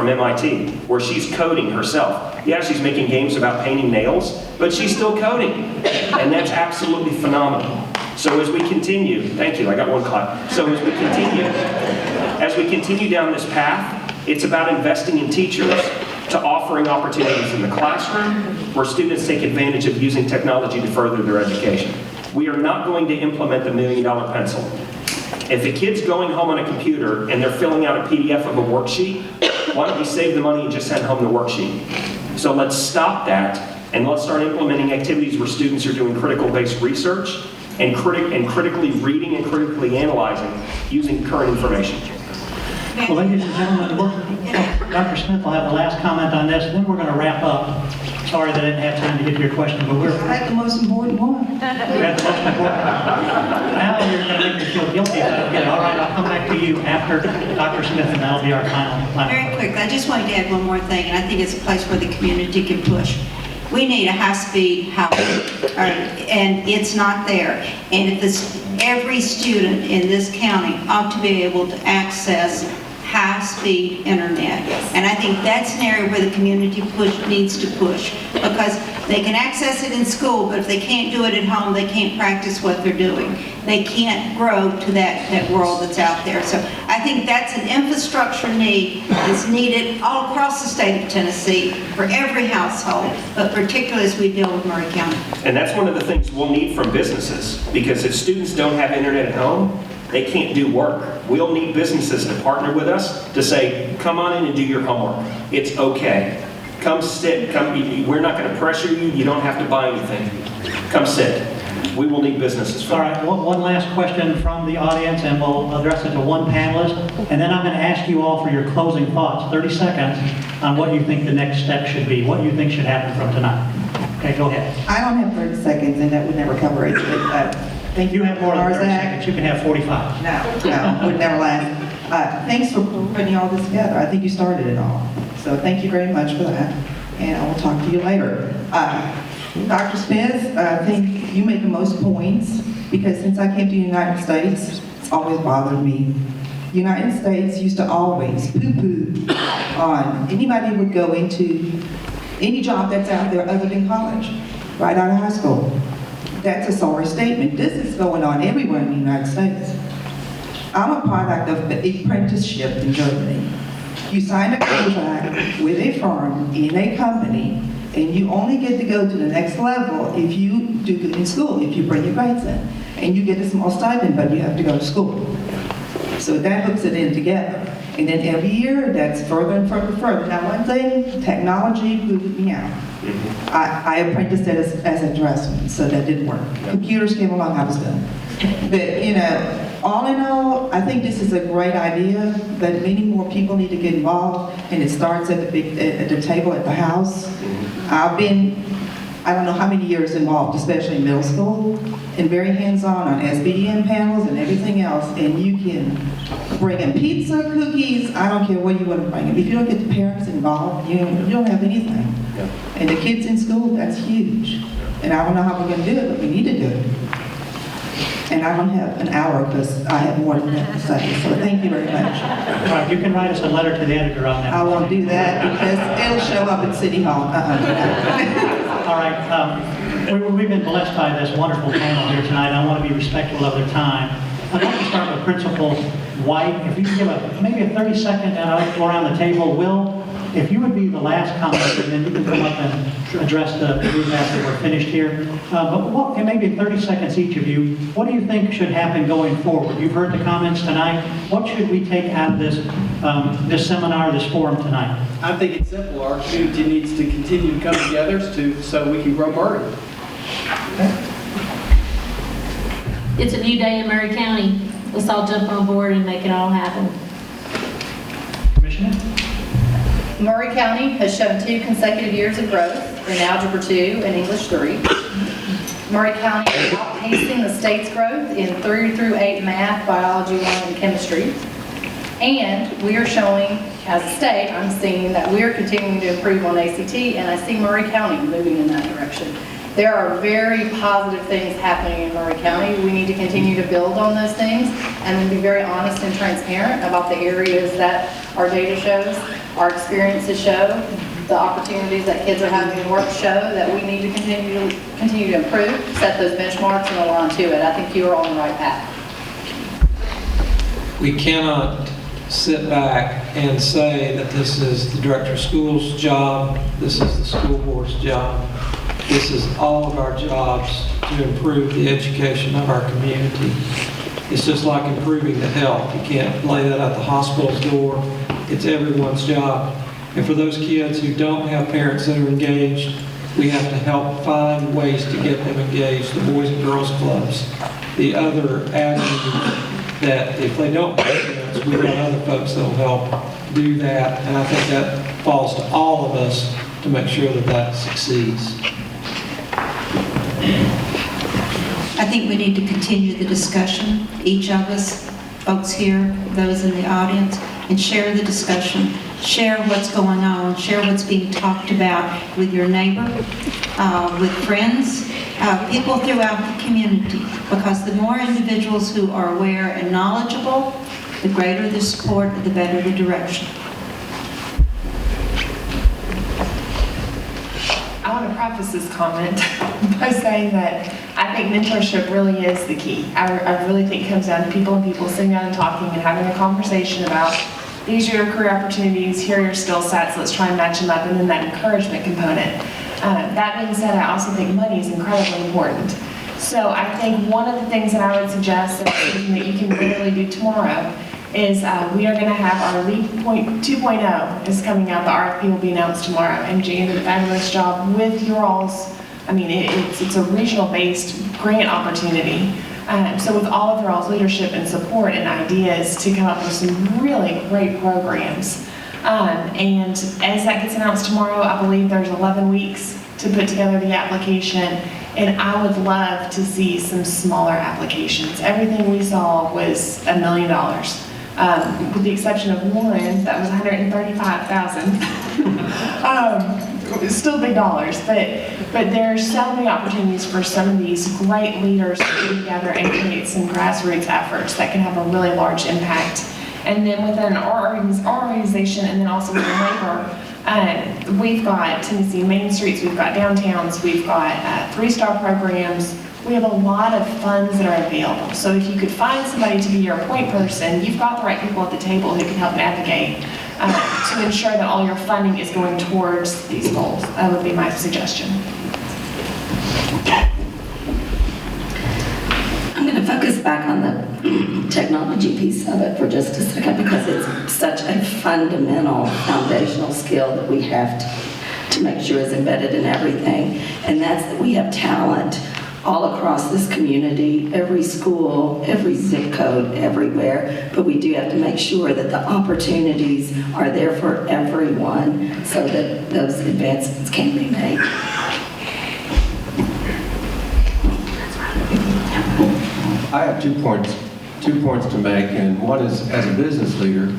where she's coding herself. Yeah, she's making games about painting nails, but she's still coding, and that's absolutely phenomenal. So as we continue, thank you, I got one clap. So as we continue down this path, it's about investing in teachers to offering opportunities in the classroom where students take advantage of using technology to further their education. We are not going to implement the $1 million pencil. If a kid's going home on a computer and they're filling out a PDF of a worksheet, why don't we save the money and just send home the worksheet? So let's stop that and let's start implementing activities where students are doing critical-based research and critically reading and critically analyzing using current information. Well, ladies and gentlemen, Dr. Smith will have the last comment on this, and then we're going to wrap up. Sorry that I didn't have time to get to your question, but we're... I had the most important one. You had the most important one. Now you're going to make me feel guilty if I don't get it. All right, I'll come back to you after Dr. Smith, and that'll be our final. Very quick, I just wanted to add one more thing, and I think it's a place where the community can push. We need a high-speed highway, and it's not there. And if every student in this county ought to be able to access high-speed internet. And I think that's an area where the community needs to push, because they can access it in school, but if they can't do it at home, they can't practice what they're doing. They can't grow to that world that's out there. So I think that's an infrastructure need that's needed all across the state of Tennessee for every household, but particularly as we deal with Maury County. And that's one of the things we'll need from businesses, because if students don't have internet at home, they can't do work. We'll need businesses to partner with us to say, come on in and do your homework. It's okay. Come sit, we're not going to pressure you, you don't have to buy anything. Come sit. we will need businesses for All that. right, one last question from the audience, and we'll address it to one panelist, and then I'm going to ask you all for your closing thoughts, 30 seconds, on what you think the next step should be, what you think should happen from tonight. Okay, go ahead. I don't have 30 seconds, and that would never cover it. But, thank You have more than 30 Tarzak. seconds, you can have 45. No, would never last. Thanks for putting all this together. I think you started it all. So thank you very much for that, and I will talk to you later. Dr. Smith, I think you make the most points, because since I came to the United States, it's always bothered me. The United States used to always poo-poo on anybody would go into any job that's out there other than college, right out of high school. That's a sorry statement. This is going on everywhere in the United States. I'm a product of the apprenticeship in Germany. You sign a contract with a firm in a company, and you only get to go to the next level if you do good in school, if you bring your grades in. And you get a small stipend, but you have to go to school. So that hooks it in together. And then every year, that's further and further. Now, one thing, technology booted me out. I apprenticed as a dressman, so that didn't work. Computers came along, I was done. But, you know, all in all, I think this is a great idea, but many more people need to get involved, and it starts at the table at the house. I've been, I don't know how many years involved, especially in middle school, and very hands-on on SBDM panels and everything else, and you can bring in pizza, cookies, I don't care what you want to bring in. If you don't get the parents involved, you don't have anything. And the kids in school, that's huge. And I don't know how we're going to do it, but we need to do it. And I don't have an hour because I have more than that to say, so thank you very much. All right, you can write us a letter to the editor on that. I won't do that because it'll show up at City Hall. All right, we've been blessed by this wonderful panel here tonight. I want to be respectful of their time. I'd like to start with Principal White. If you could give maybe a 30-second and I'll go around the table. Will, if you would be the last commenter, and then you can come up and address the group after we're finished here. But maybe 30 seconds each of you, what do you think should happen going forward? You've heard the comments tonight. What should we take out of this seminar, this forum tonight? I think it's simple. Our community needs to continue to come together so we can grow Maury. It's a new day in Maury County. Let's all jump on board and make it all happen. Commissioner? Maury County has shown 2 consecutive years of growth in Algebra 2 and English 3. Maury County is outpacing the state's growth in 3 through 8 math, biology 1, and chemistry. And we are showing, as a state, I'm seeing that we are continuing to improve on ACT, and I see Maury County moving in that direction. There are very positive things happening in Maury County. We need to continue to build on those things and then be very honest and transparent about the areas that our data shows, our experiences show, the opportunities that kids are having in work show that we need to continue to improve, set those benchmarks and align to it. I think you are on the right path. We cannot sit back and say that this is the director of schools' job, this is the school board's job. This is all of our jobs to improve the education of our community. It's just like improving the health. You can't lay that at the hospital's door. It's everyone's job. And for those kids who don't have parents that are engaged, we have to help find ways to get them engaged, the Boys and Girls Clubs. The other avenue that if they don't have parents, we've got other folks that will help do that. And I think that falls to all of us to make sure that that succeeds. I think we need to continue the discussion, each of us, folks here, those in the audience, and share the discussion, share what's going on, share what's being talked about with your neighbor, with friends, people throughout the community, because the more individuals who are aware and knowledgeable, the greater the support, the better the direction. I want to preface this comment by saying that I think mentorship really is the key. I really think it comes down to people and people sitting down and talking and having a conversation about these are your career opportunities, here are your skill sets, let's try and match them up, and then that encouragement component. That being said, I also think money is incredibly important. So I think one of the things that I would suggest that you can literally do tomorrow is we are going to have our LEAP 2.0 is coming out. The RFP will be announced tomorrow, and Jean did a fabulous job with your all's I mean, it's a regional-based grant opportunity. So with all of y'all's leadership and support and ideas to come up with some really great programs. And as that gets announced tomorrow, I believe there's 11 weeks to put together the application. And I would love to see some smaller applications. Everything we saw was $1 million. With the exception of one that was $135,000. It's still big dollars, but there are so many opportunities for some of these great leaders to get together and create some grassroots efforts that can have a really large impact. And then within our organization, and then also within labor, we've got Tennessee Main Streets, we've got downtowns, we've got 3-star programs. We have a lot of funds that are available. So if you could find somebody to be your point person, you've got the right people at the table who can help navigate to ensure that all your funding is going towards these goals. That would be my suggestion. I'm going to focus back on the technology piece of it for just a second, because it's such a fundamental, foundational skill that we have to make sure is embedded in everything. And that's that we have talent all across this community, every school, every zip code, everywhere. But we do have to make sure that the opportunities are there for everyone so that those advancements can be made. I have 2 points to make, and one is, as a business leader,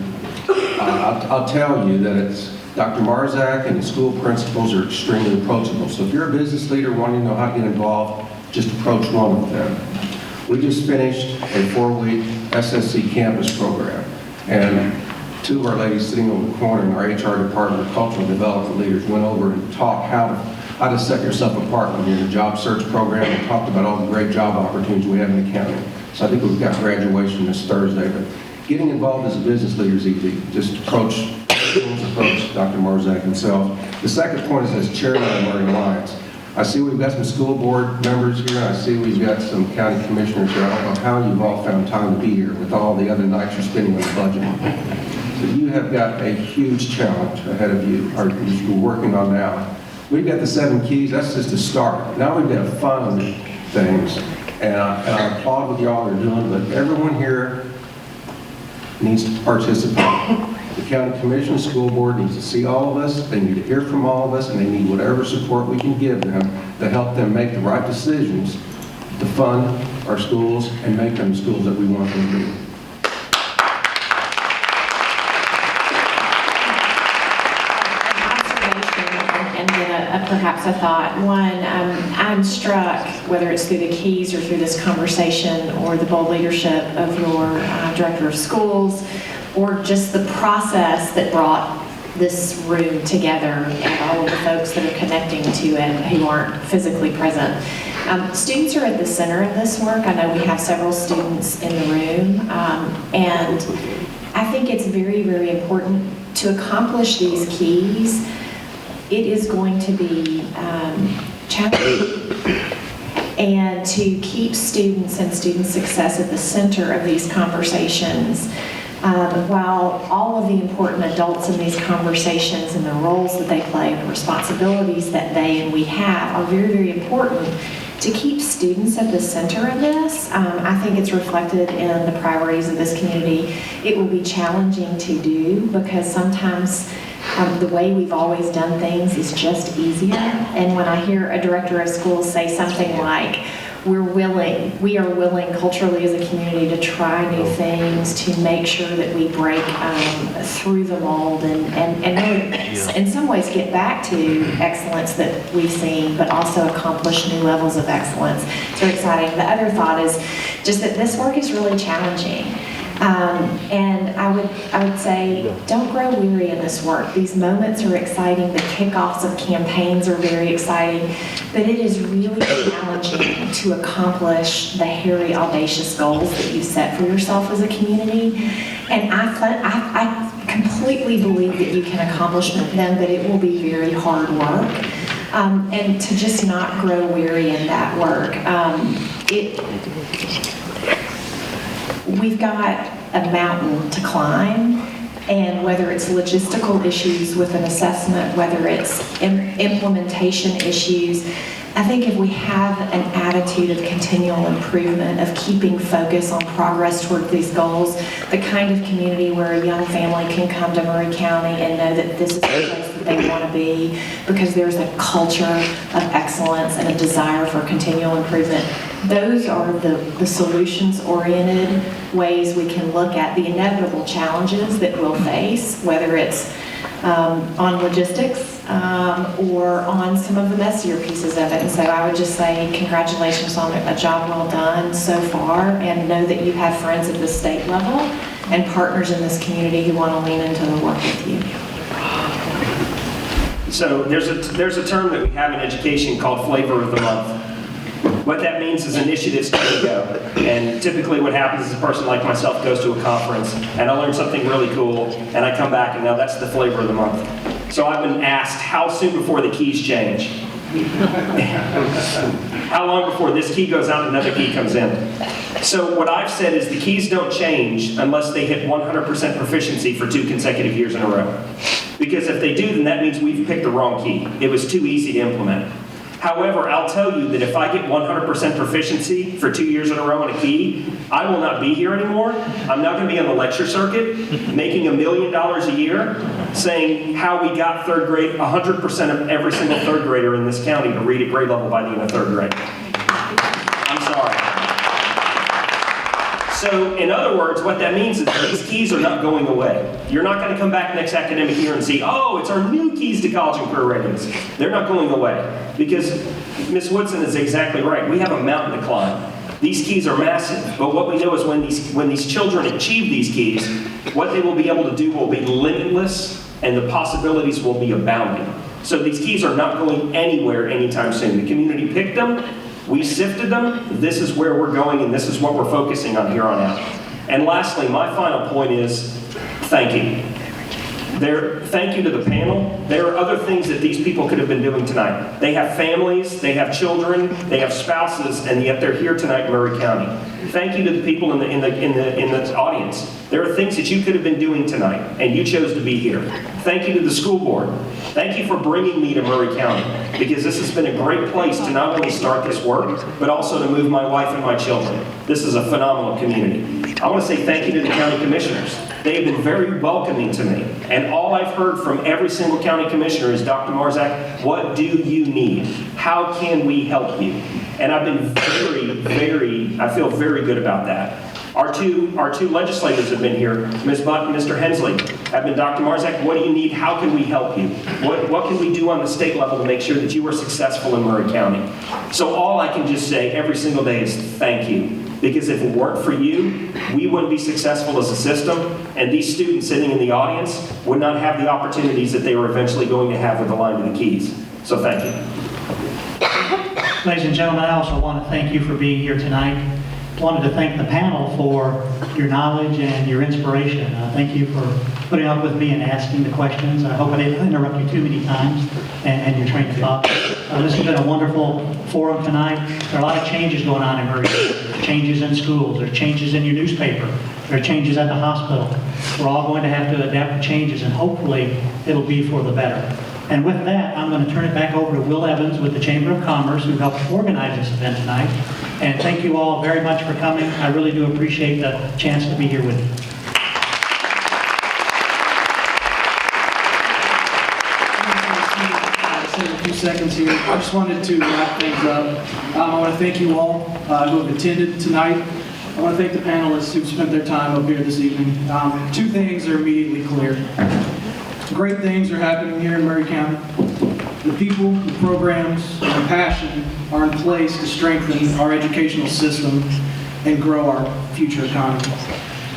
I'll tell you that it's Dr. Marzak and the school principals are extremely approachable. So if you're a business leader wanting to know how to get involved, just approach one of them. We just finished a 4-week SSC campus program, and 2 of our ladies sitting over the corner in our HR department, our cultural development leaders, went over and talked how to set yourself apart when you're in a job search program, and talked about all the great job opportunities we have in the county. So I think we've got graduation this Thursday, but getting involved as a business leader is easy. Just approach Dr. Marzak himself. The second point is as chairman of the Maury Alliance. I see we've got some school board members here, and I see we've got some county commissioners here. I don't know how you've all found time to be here with all the other nights you're spending on the budget. So you have got a huge challenge ahead of you, or you're working on now. We've got the 7 keys, that's just a start. Now we've got to fund things, and I applaud what y'all are doing, but everyone here needs to participate. The county commission, school board needs to see all of us, they need to hear from all of us, and they need whatever support we can give them to help them make the right decisions to fund our schools and make them the schools that we want them to be. Perhaps a thought. One, I'm struck, whether it's through the keys or through this conversation or the bold leadership of your director of schools, or just the process that brought this room together and all of the folks that are connecting to it who aren't physically present. Students are at the center of this work. I know we have several students in the room, and I think it's very, very important to accomplish these keys. It is going to be challenging, and to keep students and student success at the center of these conversations, while all of the important adults in these conversations and the roles that they play and the responsibilities that they and we have are very, very important, to keep students at the center of this. I think it's reflected in the priorities of this community. It will be challenging to do because sometimes the way we've always done things is just easier. And when I hear a director of schools say something like, we are willing culturally as a community to try new things, to make sure that we break through the mold and really, in some ways, get back to excellence that we've seen, but also accomplish new levels of excellence. It's very exciting. The other thought is just that this work is really challenging. And I would say, don't grow weary in this work. These moments are exciting. The kickoffs of campaigns are very exciting. But it is really challenging to accomplish the hairy, audacious goals that you set for yourself as a community. And I completely believe that you can accomplish them, but it will be very hard work. And to just not grow weary in that work. We've got a mountain to climb, and whether it's logistical issues with an assessment, whether it's implementation issues, I think if we have an attitude of continual improvement, of keeping focus on progress toward these goals, the kind of community where a young family can come to Maury County and know that this is the place that they want to be because there's a culture of excellence and a desire for continual improvement. Those are the solutions-oriented ways we can look at the inevitable challenges that we'll face, whether it's on logistics or on some of the messier pieces of it. And so I would just say congratulations on a job well done so far, and know that you have friends at the state level and partners in this community who want to lean into the work with you. So there's a term that we have in education called flavor of the month. What that means is initiatives come and go. And typically what happens is a person like myself goes to a conference and I learn something really cool and I come back and now that's the flavor of the month. So I've been asked, how soon before the keys change? How long before this key goes out and another key comes in? So what I've said is the keys don't change unless they hit 100% proficiency for 2 consecutive years in a row. Because if they do, then that means we've picked the wrong key. It was too easy to implement. However, I'll tell you that if I get 100% proficiency for 2 years in a row on a key, I will not be here anymore. I'm not going to be on the lecture circuit making $1 million a year saying how we got third grade, 100% of every single third grader in this county to read at grade level by the end of third grade. I'm sorry. So, in other words, what that means is these keys are not going away. You're not going to come back next academic year and see, oh, it's our new keys to college and career readiness. They're not going away. Because Ms. Woodson is exactly right. We have a mountain to climb. These keys are massive, but what we know is when these children achieve these keys, what they will be able to do will be limitless, and the possibilities will be abounding. So these keys are not going anywhere anytime soon. The community picked them. We sifted them. This is where we're going, and this is what we're focusing on here on out. And lastly, my final point is thank you. Thank you to the panel. There are other things that these people could have been doing tonight. They have families, they have children, they have spouses, and yet they're here tonight in Maury County. Thank you to the people in the audience. There are things that you could have been doing tonight, and you chose to be here. Thank you to the school board. Thank you for bringing me to Maury County, because this has been a great place to not only start this work, but also to move my wife and my children. This is a phenomenal community. I want to say thank you to the county commissioners. They have been very welcoming to me. And all I've heard from every single county commissioner is, Dr. Marzak, what do you need? How can we help you? And I've been I feel very good about that. Our two legislators have been here, Ms. Butt and Mr. Hensley, have been, Dr. Marzak, what do you need? How can we help you? What can we do on the state level to make sure that you are successful in Maury County? So all I can just say every single day is thank you. Because if it weren't for you, we wouldn't be successful as a system, and these students sitting in the audience would not have the opportunities that they were eventually going to have with the line to the keys. So thank you. Ladies and gentlemen, I also want to thank you for being here tonight. I wanted to thank the panel for your knowledge and your inspiration. Thank you for putting up with me and asking the questions. I hope I didn't interrupt you too many times and your train of thought. This has been a wonderful forum tonight. There are a lot of changes going on in Maury. There's changes in schools. There's changes in your newspaper. There are changes at the hospital. We're all going to have to adapt to changes, and hopefully it'll be for the better. And with that, I'm going to turn it back over to Will Evans with the Chamber of Commerce, who helped organize this event tonight. And thank you all very much for coming. I really do appreciate the chance to be here with you. A few seconds here. I just wanted to wrap things up. I want to thank you all who have attended tonight. I want to thank the panelists who've spent their time up here this evening. Two things are immediately clear. Great things are happening here in Maury County. The people, the programs, and the passion are in place to strengthen our educational system and grow our future economy.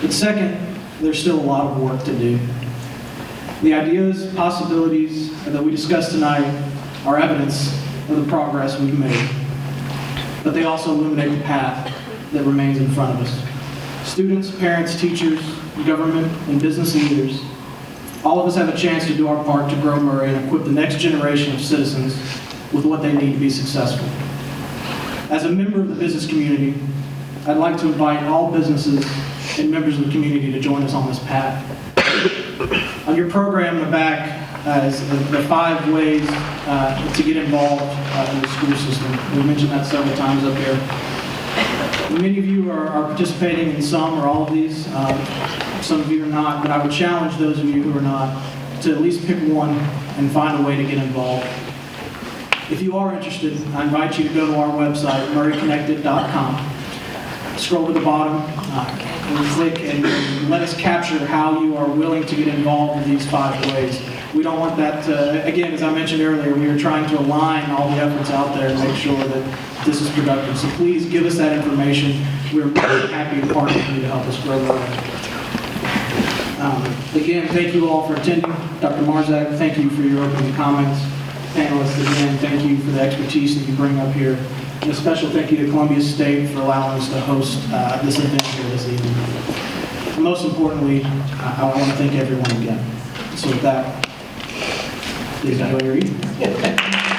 But second, there's still a lot of work to do. The ideas, possibilities that we discussed tonight are evidence of the progress we've made, but they also illuminate the path that remains in front of us. Students, parents, teachers, government, and business leaders, all of us have a chance to do our part to grow Maury and equip the next generation of citizens with what they need to be successful. As a member of the business community, I'd like to invite all businesses and members of the community to join us on this path. On your program in the back, as the 5 ways to get involved in the school system. We mentioned that several times up here. Many of you are participating in some or all of these. Some of you are not, but I would challenge those of you who are not to at least pick one and find a way to get involved. If you are interested, I invite you to go to our website, mauryconnected.com. Scroll to the bottom and click and let us capture how you are willing to get involved in these 5 ways. We don't want that to, again, as I mentioned earlier, we are trying to align all the efforts out there and make sure that this is productive. So please give us that information. We're very happy to partner with you to help us grow that. Again, thank you all for attending. Dr. Marzak, thank you for your opening comments. Panelists, again, thank you for the expertise that you bring up here. And a special thank you to Columbia State for allowing us to host this event here this evening. And most importantly, I want to thank everyone again. So with that, please enjoy your evening.